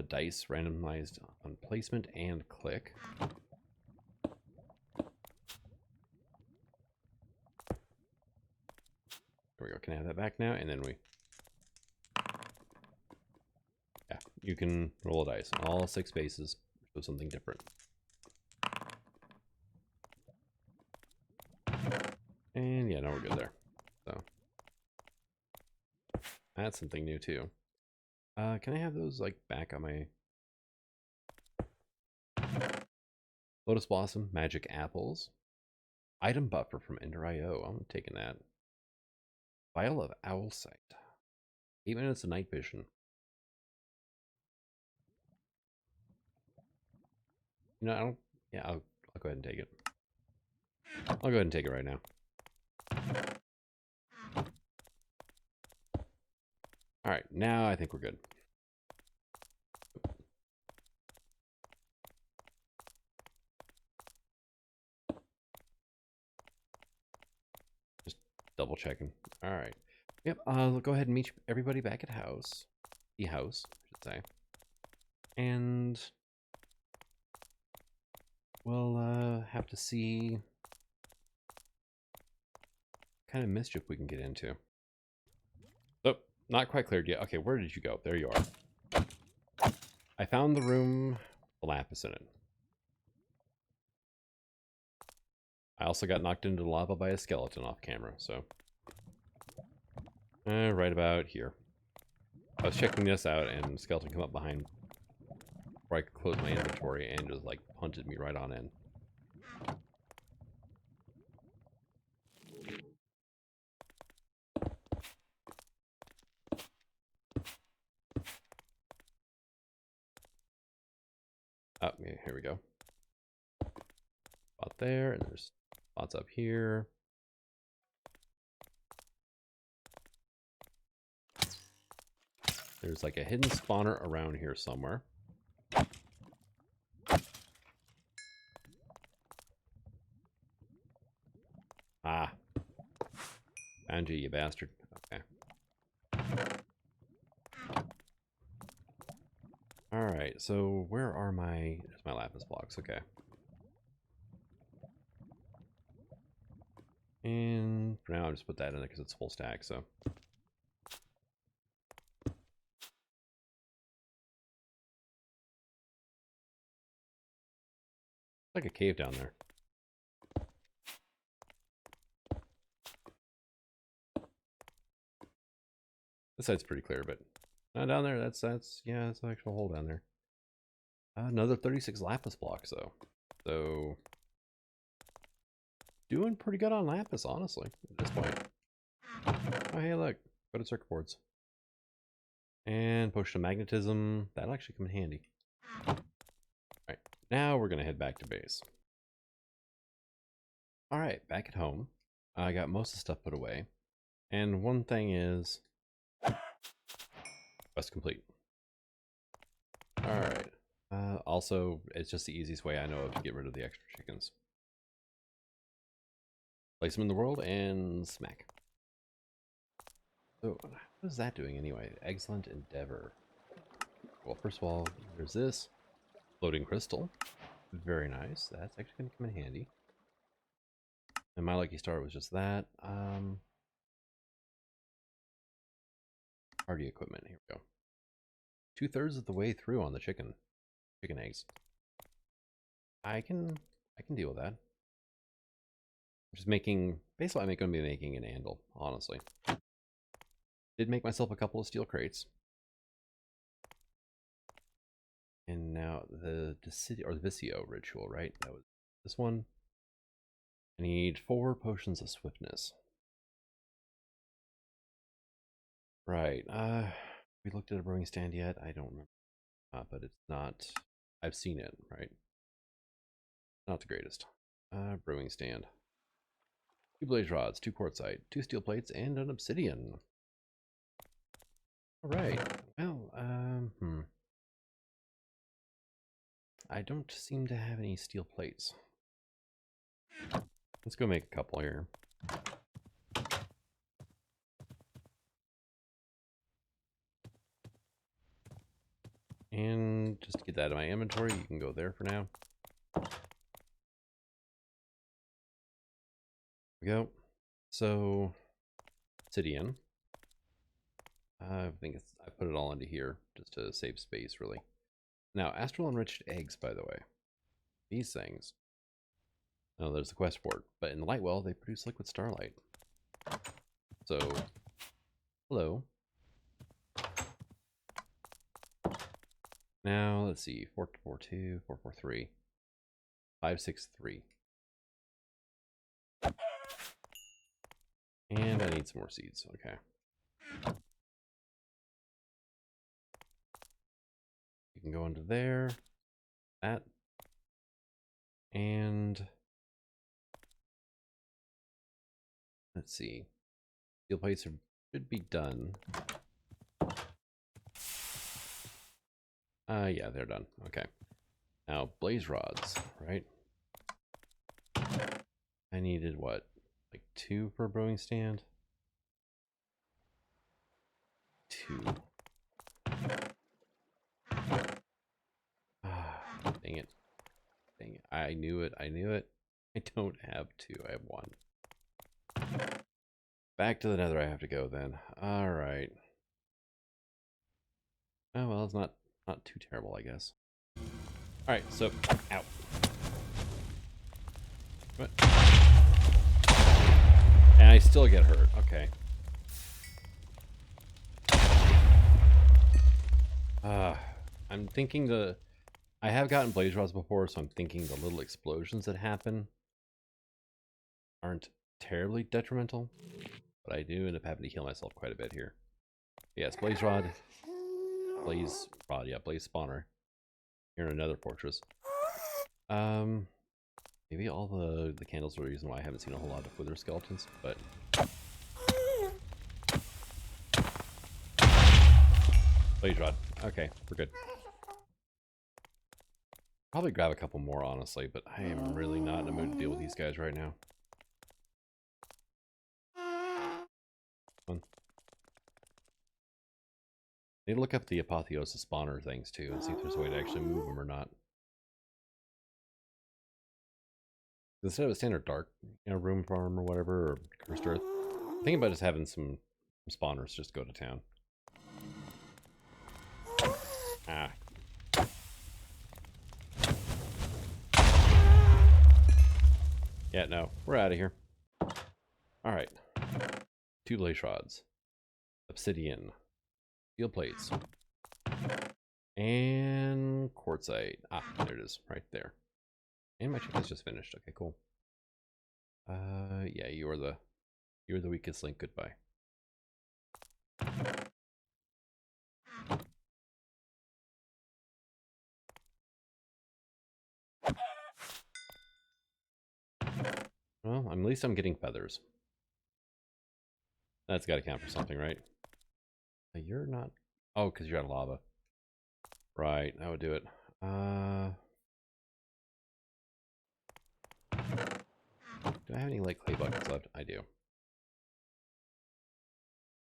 Dice randomized on placement and click. There we go. Can I have that back now? And then we... Yeah, you can roll a dice. All 6 bases show something different. And yeah, now we're good there. So that's something new too. Can I have those like back on my Lotus Blossom, Magic Apples, Item Buffer from Ender.io. I'm taking that. Vial of Owl Sight. 8 minutes of night vision. You know, I don't... Yeah, I'll go ahead and take it. I'll go ahead and take it right now. Alright, now I think we're good. Just double checking. Alright. Yep, we'll go ahead and meet everybody back at house. The house, I should say. And... we'll have to see what kind of mischief we can get into. Oh, not quite cleared yet. Okay, where did you go? There you are. I found the room, the lapis in it. I also got knocked into the lava by a skeleton off camera, so... right about here. I was checking this out and the skeleton came up behind before I could close my inventory and just like punted me right on in. Oh, yeah, here we go. Spot there, and there's spots up here. There's like a hidden spawner around here somewhere. Ah. Found you, you bastard. Okay. Alright, so where are my... There's my lapis blocks, okay. And for now, I'll just put that in there because it's full stack, so... Like a cave down there. This side's pretty clear, but down there, that's yeah, that's an actual hole down there. Another 36 lapis blocks though, so doing pretty good on lapis, honestly, at this point. Oh hey, look, go to circuit boards and potion of magnetism. That'll actually come in handy. All right, now we're gonna head back to base. All right, back at home. I got most of the stuff put away, and one thing is quest complete. All right. Also, it's just the easiest way I know of to get rid of the extra chickens. Place them in the world and smack. So, what is that doing anyway? Excellent endeavor. Well, first of all, there's this floating crystal. Very nice. That's actually going to come in handy. And my lucky star was just that. Party equipment. Here we go. 2/3 of the way through on the chicken eggs. I can deal with that. I'm just making, basically I'm going to be making an andal, honestly. Did make myself a couple of steel crates. And now the Vicio ritual, right? That was this one. I need 4 potions of swiftness. Right. We looked at a brewing stand yet? I don't remember. But it's not... I've seen it, right? Not the greatest. Brewing stand. 2 blaze rods, 2 quartzite, 2 steel plates, and an obsidian. Alright. Well, I don't seem to have any steel plates. Let's go make a couple here. And just to get that in my inventory, you can go there for now. There we go. So, obsidian. I think I put it all into here just to save space, really. Now, astral enriched eggs, by the way. These things. Oh, there's the quest board. But in the light well, they produce liquid starlight. So, hello. Now, let's see. 442, 443, 563. And I need some more seeds. Okay. You can go into there. That. And let's see. Steel plates should be done. Yeah, they're done. Okay. Now, blaze rods, right? I needed what? Like 2 for a brewing stand? 2. Ah, dang it. Dang it. I knew it. I knew it. I don't have 2. I have 1. Back to the nether I have to go then. Alright. Oh, well, it's not too terrible, I guess. Alright, so, ow. What? And I still get hurt. Okay. I'm thinking I have gotten blaze rods before, so I'm thinking the little explosions that happen aren't terribly detrimental, but I do end up having to heal myself quite a bit here. Yes, blaze rod, yeah, blaze spawner here in another fortress. Maybe all the candles are the reason why I haven't seen a whole lot of wither skeletons, but blaze rod. Okay, we're good. Probably grab a couple more, honestly, but I am really not in the mood to deal with these guys right now. Need to look up the apotheosis spawner things too and see if there's a way to actually move them or not. Instead of a standard dark, room farm or whatever, or cursed earth, think about just having some spawners just go to town. Ah. Yeah, no, we're out of here. All right, 2 blaze rods, obsidian, steel plates, and quartzite. Ah, there it is, right there. And my chicken's just finished. Okay, cool. Yeah, you're the weakest link. Goodbye. Well, at least I'm getting feathers. That's got to count for something, right? You're not. Oh, because you're out of lava. Right, that would do it. Do I have any like clay buckets left? I do.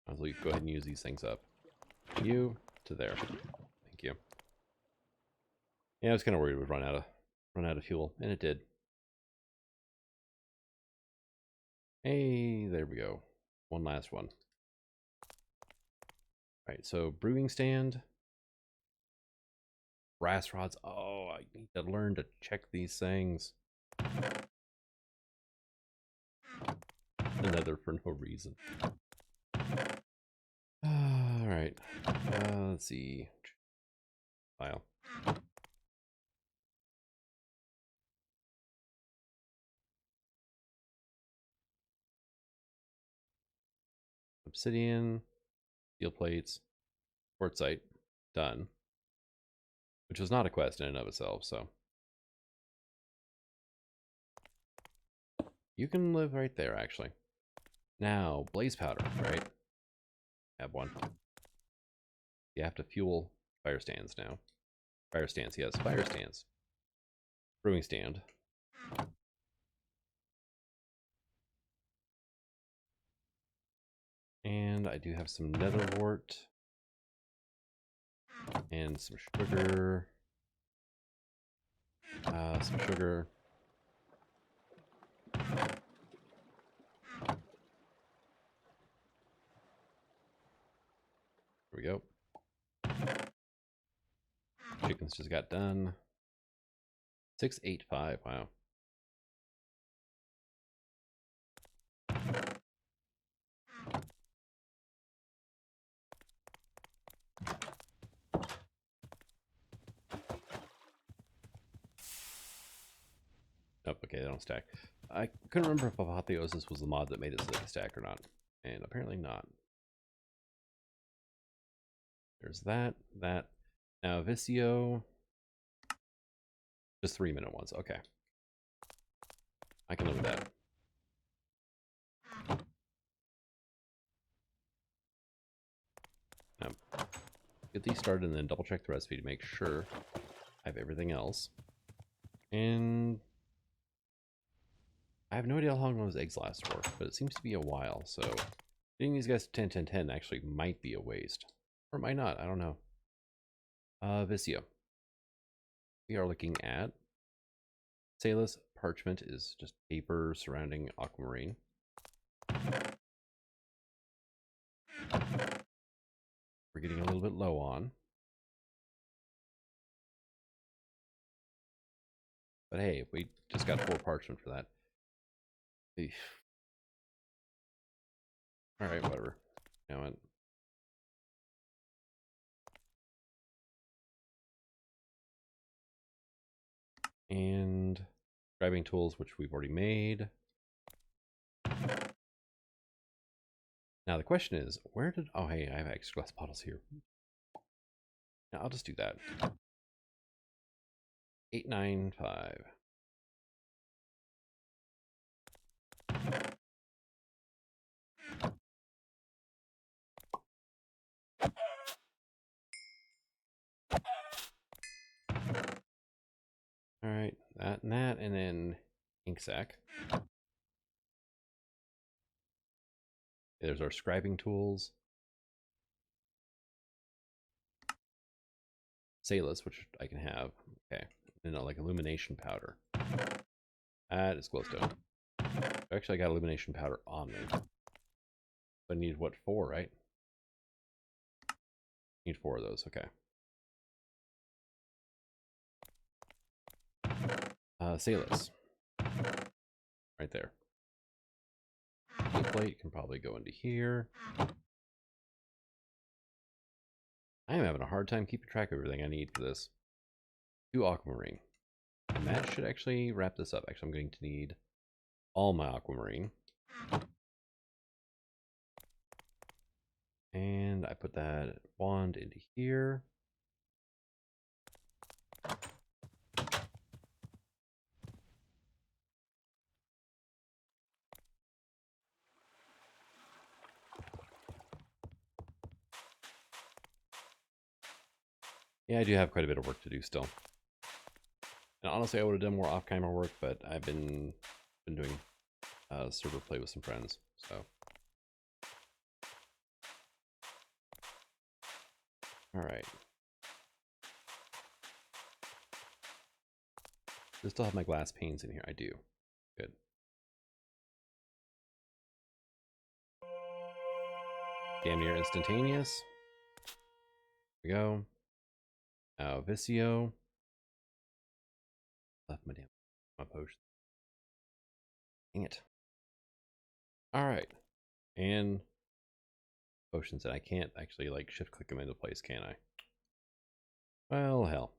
I'll go ahead and use these things up. You to there. Thank you. Yeah, I was kind of worried it would run out of fuel, and it did. Hey, there we go. One last one. All right, so brewing stand, brass rods. Oh, I need to learn to check these things. Another for no reason. All right, let's see. File. Obsidian, steel plates, quartzite, done. Which was not a quest in and of itself, so. You can live right there, actually. Now, blaze powder, right? Have one. You have to fuel fire stands now. Fire stands, yes, fire stands. brewing stand. And I do have some nether wart. And some sugar. Some sugar. There we go. Chickens just got done. 685, wow. Oh, okay, they don't stack. I couldn't remember if Apotheosis was the mod that made it so they could stack or not. And apparently not. There's that. Now, Vicio. Just 3-minute ones. Okay. I can live with that. Now, get these started and then double check the recipe to make sure I have everything else. And I have no idea how long those eggs last for, but it seems to be a while. So getting these guys to 10, 10, 10 actually might be a waste. Or it might not. I don't know. Vicio. We are looking at Salus parchment is just paper surrounding aquamarine. We're getting a little bit low on. But hey, we just got 4 parchment for that. Eesh. Alright, whatever. You know what? And scribing tools, which we've already made. Now the question is, where did... Oh, hey, I have extra glass bottles here. Now I'll just do that. 895. Alright, that and that, and then ink sac. There's our scribing tools. Salus, which I can have. Okay. And like illumination powder. That is glowstone. Actually, I got illumination powder on me. I need what, 4, right? Need 4 of those, okay. Salus. Right there. The plate can probably go into here. I am having a hard time keeping track of everything I need for this. 2 aquamarine. And that should actually wrap this up. Actually, I'm going to need all my aquamarine. And I put that wand into here. Yeah, I do have quite a bit of work to do still. And honestly, I would have done more off-camera work, but I've been doing server play with some friends, so. All right. I still have my glass panes in here. I do. Good. Damn near instantaneous. Here we go. Now Vicio. Left my potion. Dang it. All right. And potions that I can't actually like shift click them into place, can I? Well, hell.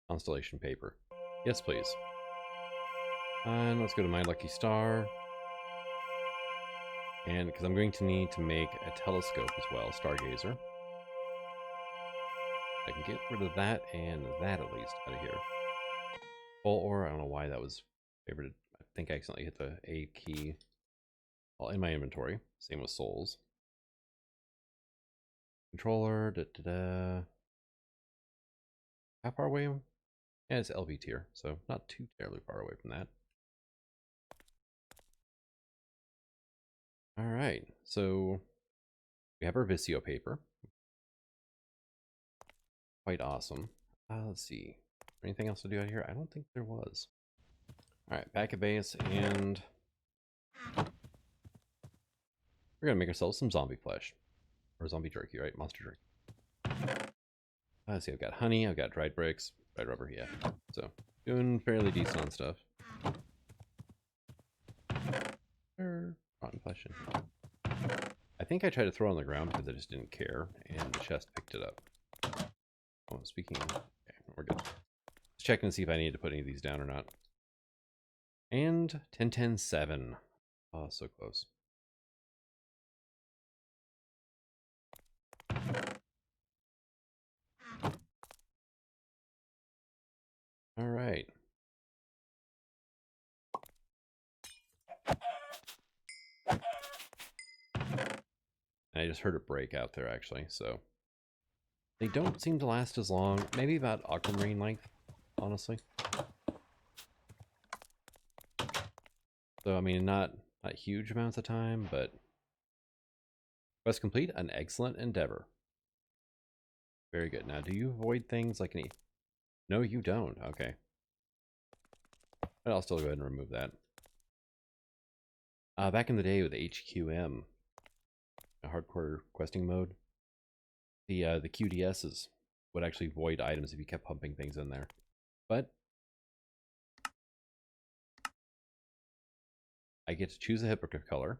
Constellation paper. Yes, please. And let's go to my lucky star. And because I'm going to need to make a telescope as well, stargazer. I can get rid of that and that at least out of here. Full ore, I don't know why that was favorited. I think I accidentally hit the A key. Well, in my inventory. Same with souls. Controller, How far away? Yeah, it's LV tier, so not too terribly far away from that. All right, so we have our Visio paper. Quite awesome. Let's see. Anything else to do out here? I don't think there was. All right, back at base, and we're gonna make ourselves some zombie flesh. Or zombie jerky, right? Monster jerky. Let's see, I've got honey, I've got dried bricks, dried rubber, yeah. So, doing fairly decent on stuff. Rotten flesh in here. I think I tried to throw it on the ground because I just didn't care, and the chest picked it up. Oh, speaking of, okay, we're good. Just checking to see if I need to put any of these down or not. And 10-10-7. Oh, so close. All right. I just heard it break out there, actually, so. They don't seem to last as long. Maybe about aquamarine length, honestly. So, I mean, not huge amounts of time, but quest complete, an excellent endeavor. Very good. Now, do you avoid things like any... No, you don't. Okay. But I'll still go ahead and remove that. Back in the day with HQM, a hardcore questing mode, the QDSs would actually void items if you kept pumping things in there. But I get to choose a hippogriff color.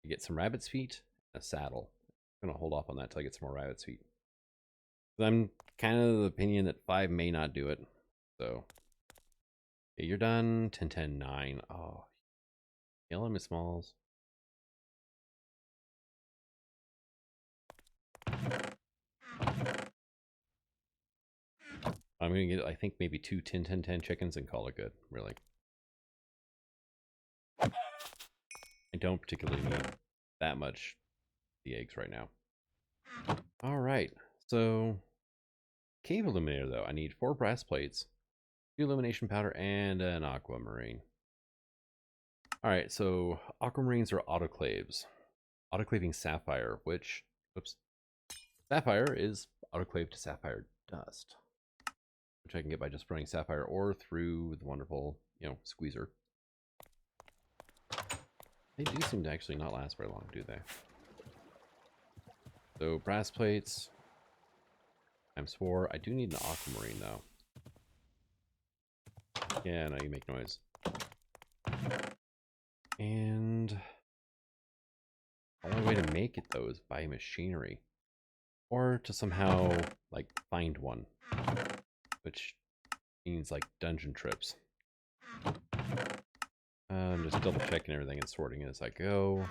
I get some rabbit's feet, and a saddle. I'm gonna hold off on that till I get some more rabbit's feet. I'm kind of the opinion that 5 may not do it. So, okay, you're done. 10-10-9. Oh, killing me, Smalls. I'm gonna get, I think, maybe 2 10-10-10 chickens and call it good. Really. I don't particularly need that much the eggs right now. All right, so cave illuminator though. I need 4 brass plates, 2 illumination powder, and an aquamarine. All right, so aquamarines are autoclaves. Autoclaving sapphire, which, oops, sapphire is autoclaved to sapphire dust, which I can get by just running sapphire ore through the wonderful, squeezer. They do seem to actually not last very long, do they? So brass plates times 4. I do need an aquamarine though. Yeah, no, you make noise. And the only way to make it though is by machinery, or to somehow like find one, which means like dungeon trips. I'm just double checking everything and sorting it as I go.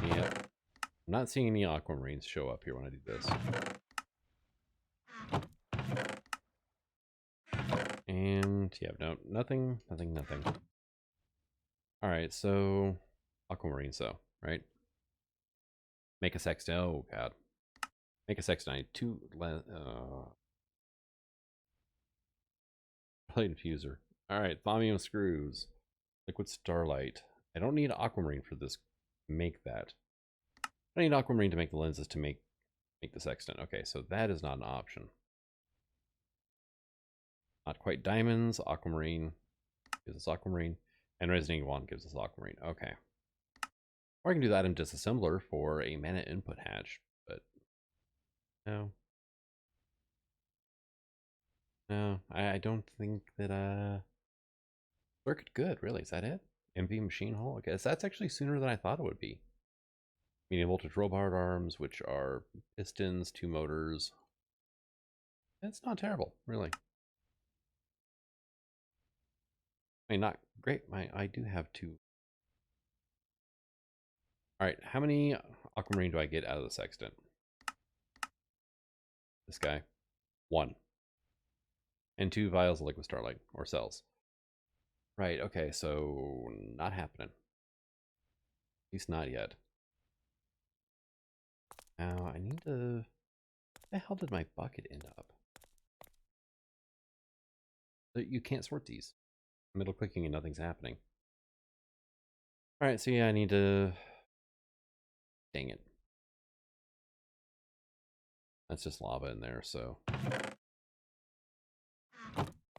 Yep. I'm not seeing any aquamarines show up here when I do this. And yeah, no, nothing. All right, so aquamarine, so right. Make a sextant. Oh god. Make a sextant. 2 plate infuser. All right, thaumium screws. Liquid starlight. I don't need aquamarine for this. Make that. I need aquamarine to make the lenses to make the sextant. Okay, so that is not an option. Not quite diamonds. Aquamarine gives us aquamarine, and resonating wand gives us aquamarine. Okay. Or I can do that in disassembler for a mana input hatch, but no. No, I don't think that circuit good, really. Is that it? MV machine hull? Okay, so that's actually sooner than I thought it would be. Medium voltage robot arms, which are pistons, 2 motors. It's not terrible, really. I mean, not great. I do have 2. All right, how many aquamarine do I get out of the sextant? This guy. 1. And 2 vials of liquid starlight, or cells. Right, okay, so not happening. At least not yet. Now I need to... Where the hell did my bucket end up? You can't sort these. Middle clicking and nothing's happening. Alright, so yeah, I need to... Dang it. That's just lava in there, so...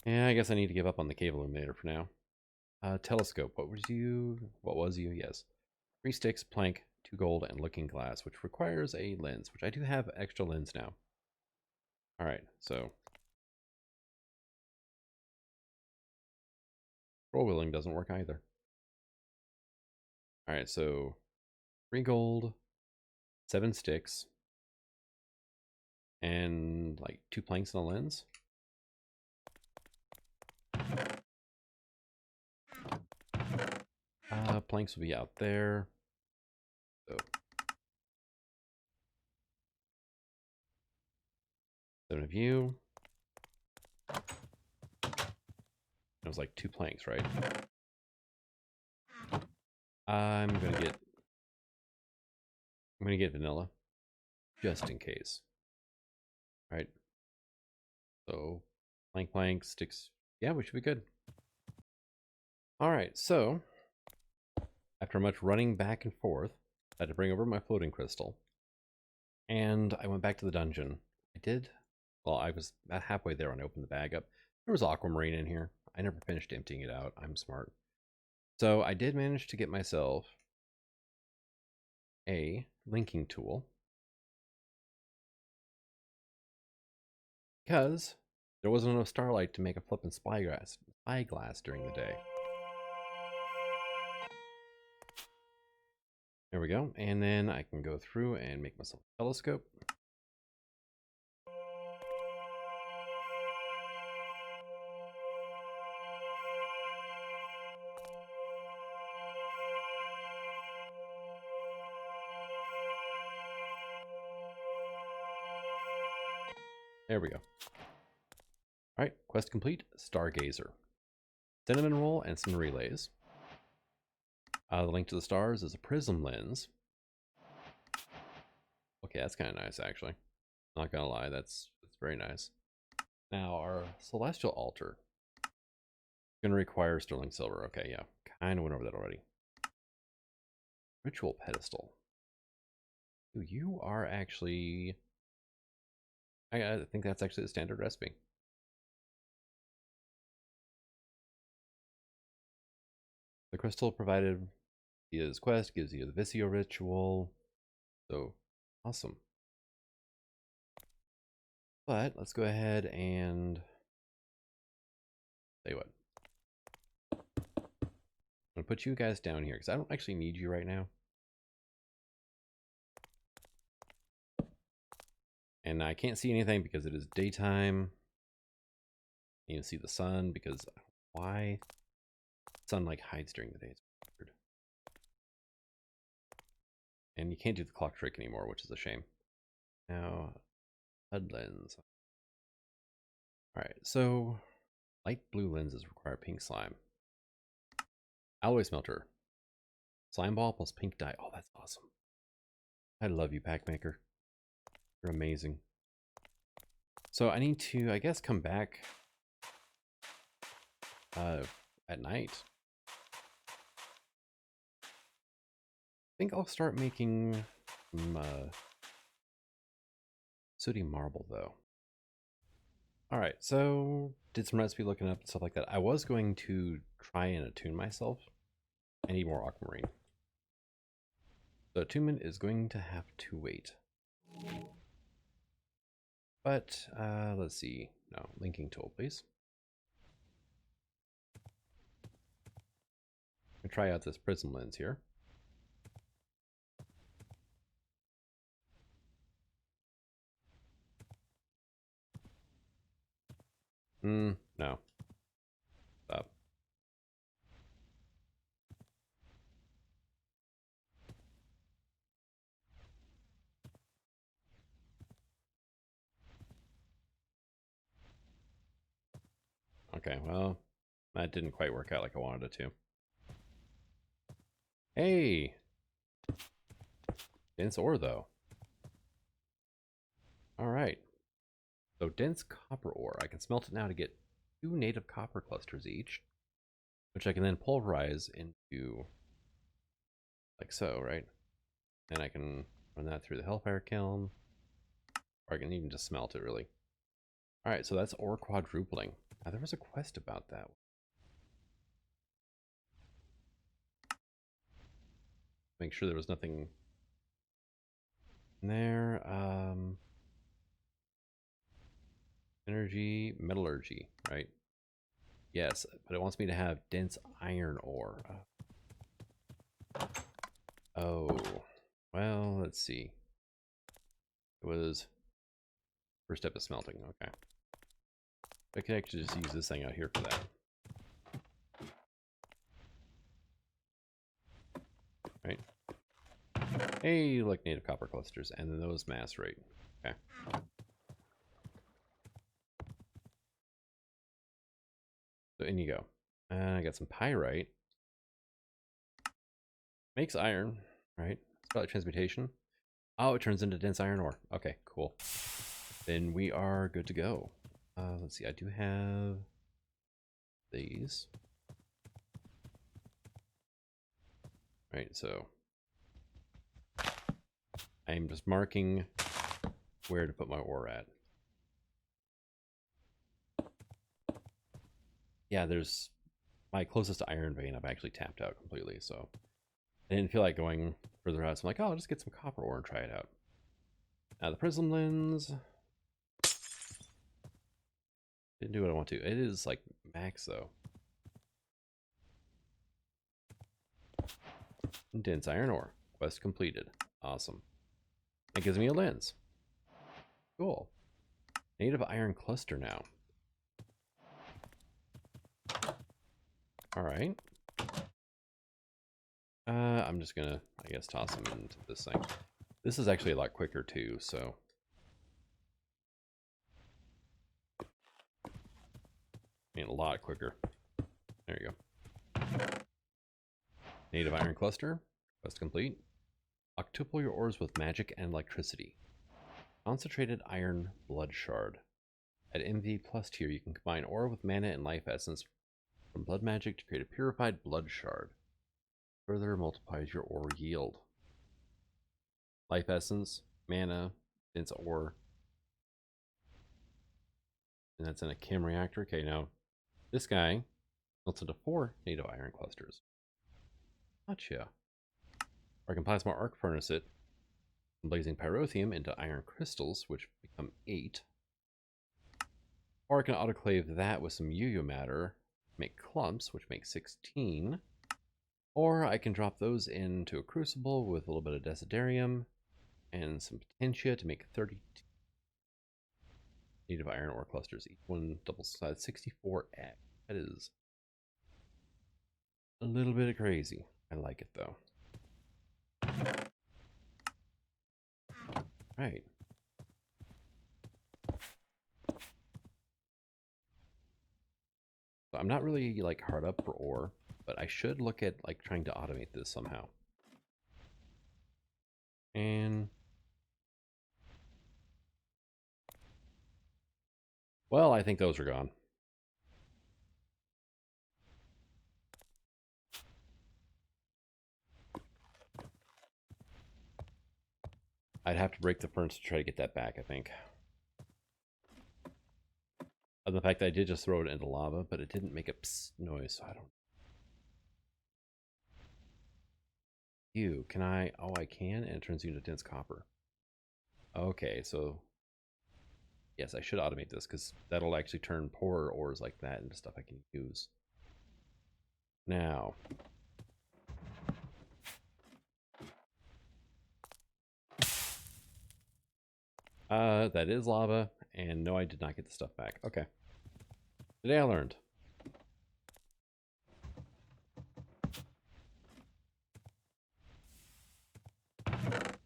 Yeah, I guess I need to give up on the cave illuminator for now. Telescope, what was you? Yes. 3 sticks, plank, 2 gold, and looking glass, which requires a lens, which I do have extra lens now. Alright, so... Scroll wheeling doesn't work either. Alright, so... 3 gold, 7 sticks, and like 2 planks and a lens. Planks will be out there. So 7 of you. It was like 2 planks, right? I'm gonna get vanilla, just in case. All right. So plank, sticks. Yeah, we should be good. All right. So after much running back and forth, I had to bring over my floating crystal, and I went back to the dungeon. Well, I was about halfway there when I opened the bag up. There was aquamarine in here. I never finished emptying it out. I'm smart. So I did manage to get myself a linking tool, because there wasn't enough starlight to make a flippin' spyglass during the day. There we go. And then I can go through and make myself a telescope. There we go. Alright, quest complete. Stargazer. Cinnamon roll and some relays. The link to the stars is a prism lens. Okay, that's kind of nice, actually. Not gonna lie, that's very nice. Now, our celestial altar is gonna require sterling silver. Okay, yeah, kind of went over that already. Ritual pedestal. You are actually... I think that's actually the standard recipe. The crystal provided via this quest gives you the Visio ritual. So, awesome. But let's go ahead and... Tell you what. I'm going to put you guys down here because I don't actually need you right now. And I can't see anything because it is daytime. You can see the sun because why? Sun like hides during the day. It's weird. And you can't do the clock trick anymore, which is a shame. Now, HUD lens. Alright, so light blue lenses require pink slime. Alloy smelter. Slime ball plus pink dye. Oh, that's awesome. I love you, pack maker. You're amazing. So I need to, I guess, come back at night. I think I'll start making some sooty marble, though. Alright, so did some recipe looking up and stuff like that. I was going to try and attune myself. I need more aquamarine. The attunement is going to have to wait. But, let's see. No, linking tool, please. I'm gonna try out this prism lens here. No. Stop. Okay, well, that didn't quite work out like I wanted it to. Hey! Dense ore, though. All right. So dense copper ore. I can smelt it now to get 2 native copper clusters each, which I can then pulverize into like so, right? And I can run that through the hellfire kiln, or I can even just smelt it, really. All right, so that's ore quadrupling. Now, there was a quest about that. Make sure there was nothing in there. Energy, metallurgy, right? Yes, but it wants me to have dense iron ore. Oh, well, let's see. It was first step is smelting. Okay. I can actually just use this thing out here for that. Right. Hey, like native copper clusters, and then those mass rate. Okay. So in you go. And I got some pyrite. Makes iron, right? It's probably transmutation. Oh, it turns into dense iron ore. Okay, cool. Then we are good to go. Let's see, I do have these. Right, so I'm just marking where to put my ore at. Yeah, there's my closest iron vein. I've actually tapped out completely, so I didn't feel like going further out. So I'm like, oh, I'll just get some copper ore and try it out. Now the prism lens didn't do what I want to. It is like max though. Dense iron ore. Quest completed. Awesome. It gives me a lens. Cool. Native iron cluster now. Alright. I'm just gonna, I guess, toss them into this thing. This is actually a lot quicker too, so. I mean, a lot quicker. There you go. Native iron cluster. Quest complete. Octuple your ores with magic and electricity. Concentrated iron blood shard. At MV plus tier, you can combine ore with mana and life essence from blood magic to create a purified blood shard. Further multiplies your ore yield. Life essence, mana, dense ore. And that's in a chem reactor. Okay, now this guy melts into 4 native iron clusters. Gotcha. Or I can plasma arc furnace it, blazing pyrotheum into iron crystals, which become 8. Or I can autoclave that with some UU matter, make clumps, which make 16. Or I can drop those into a crucible with a little bit of desiderium and some potentia to make 32 native iron ore clusters. Each one double size 64x. That is a little bit of crazy. I like it though. Right. So I'm not really like hard up for ore, but I should look at like trying to automate this somehow. And well, I think those are gone. I'd have to break the furnace to try to get that back, I think. Other than the fact that I did just throw it into lava, but it didn't make a psst noise, so I don't. Ew, can I? Oh, I can, and it turns you into dense copper. Okay, so yes, I should automate this because that'll actually turn poorer ores like that into stuff I can use. Now, that is lava, and no, I did not get the stuff back. Okay. Today I learned.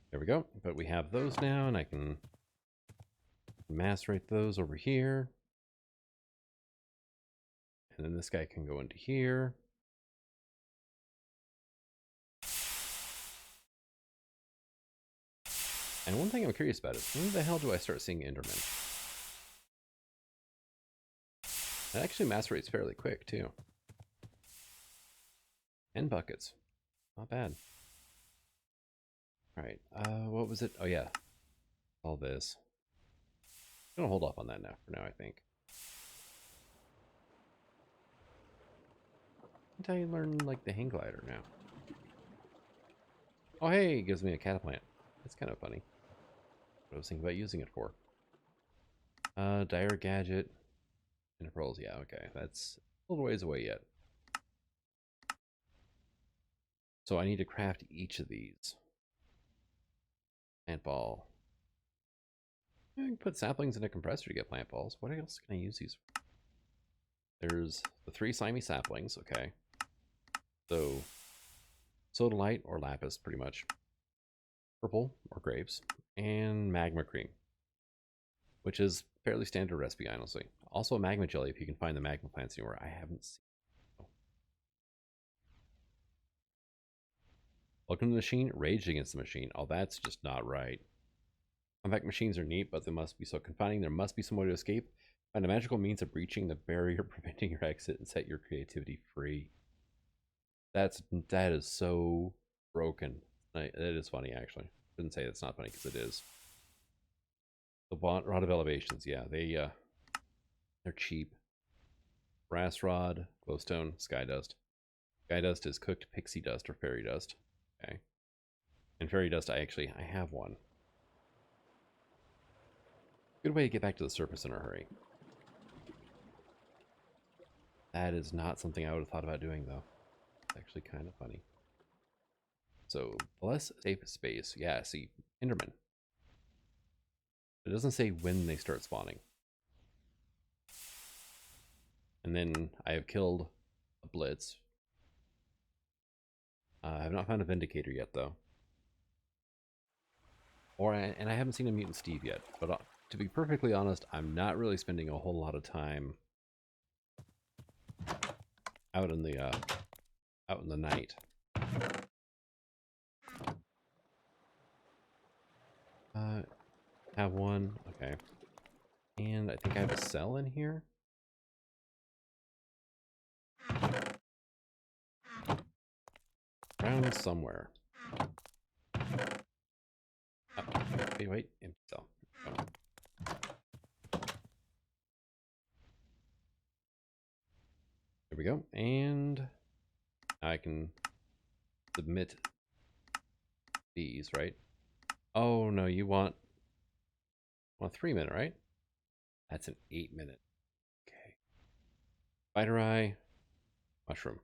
There we go. But we have those now, and I can macerate those over here. And then this guy can go into here. And one thing I'm curious about is, when the hell do I start seeing Endermen? It actually macerates fairly quick, too. 10 buckets. Not bad. Alright, what was it? Oh, yeah. All this. I'm gonna hold off on that now, for now, I think. Until you learn, like, the hang glider now. Oh, hey, it gives me a cataplant. That's kind of funny. What I was thinking about using it for. Dire gadget. And pearls, yeah, okay. That's a little ways away yet. So I need to craft each of these. Plant ball. I can put saplings in a compressor to get plant balls. What else can I use these for? There's the 3 slimy saplings, okay. So, sodalite or lapis, pretty much. Purple or grapes. And magma cream, which is fairly standard recipe, honestly. Also a magma jelly if you can find the magma plants anywhere. I haven't seen. Welcome to the machine. Rage against the machine. Oh, that's just not right. Compact machines are neat, but they must be so confining. There must be some way to escape. Find a magical means of breaching the barrier, preventing your exit, and set your creativity free. That is so broken. It is funny, actually. I shouldn't say it's not funny, because it is. The rod of elevations, yeah, they're cheap. Brass rod, glowstone, sky dust. Sky dust is cooked pixie dust or fairy dust. Okay. And fairy dust, I have one. Good way to get back to the surface in a hurry. That is not something I would have thought about doing, though. It's actually kind of funny. So, less safe space. Yeah, see, Enderman. It doesn't say when they start spawning. And then I have killed a blitz. I have not found a Vindicator yet, though. And I haven't seen a Mutant Steve yet. But to be perfectly honest, I'm not really spending a whole lot of time out in the night. Have one. Okay. And I think I have a cell in here. Around somewhere. Oh, wait. Empty cell. Oh. There we go. And I can submit these, right? Oh, no, you want 3-minute, right? That's an 8-minute. Okay. Spider eye. Mushroom.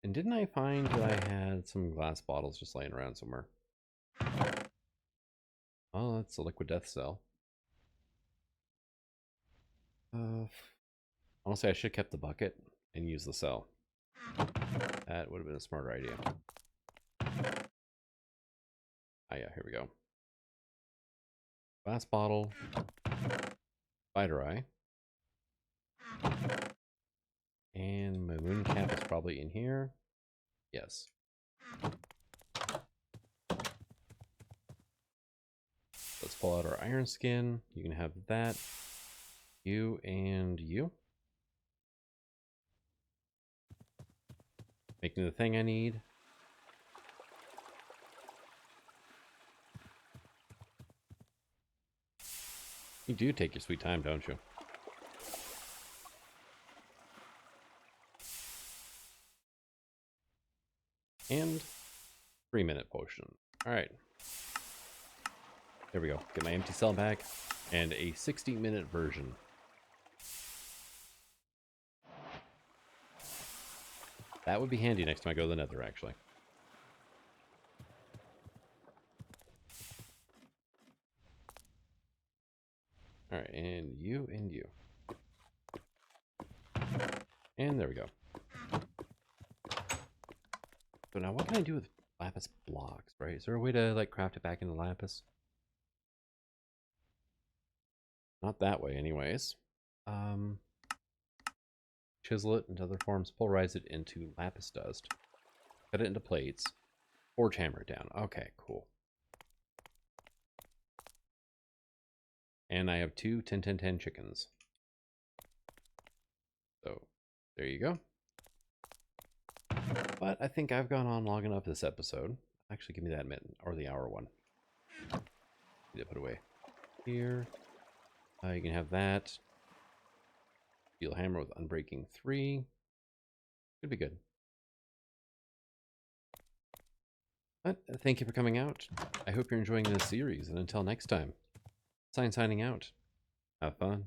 And didn't I find that I had some glass bottles just laying around somewhere? Oh, that's a liquid death cell. Honestly, I should have kept the bucket and used the cell. That would have been a smarter idea. Ah, yeah, here we go. Glass bottle. Spider eye. And my moon cap is probably in here. Yes. Let's pull out our iron skin. You can have that. You and you. Making the thing I need. You do take your sweet time, don't you? And 3-minute potion. Alright. There we go. Get my empty cell back. And a 60-minute version. That would be handy next time I go to the Nether, actually. Alright, and you and you. And there we go. So now what can I do with lapis blocks, right? Is there a way to, like, craft it back into lapis? Not that way, anyways. Chisel it into other forms, pulverize it into lapis dust. Cut it into plates. Forge hammer down. Okay, cool. And I have 2 10-10-10 chickens. So, there you go. But I think I've gone on long enough this episode. Actually, give me that mitten, or the hour one. Need to put away here. You can have that. Steel hammer with unbreaking 3. Could be good. But thank you for coming out. I hope you're enjoying this series, and until next time, signing out. Have fun.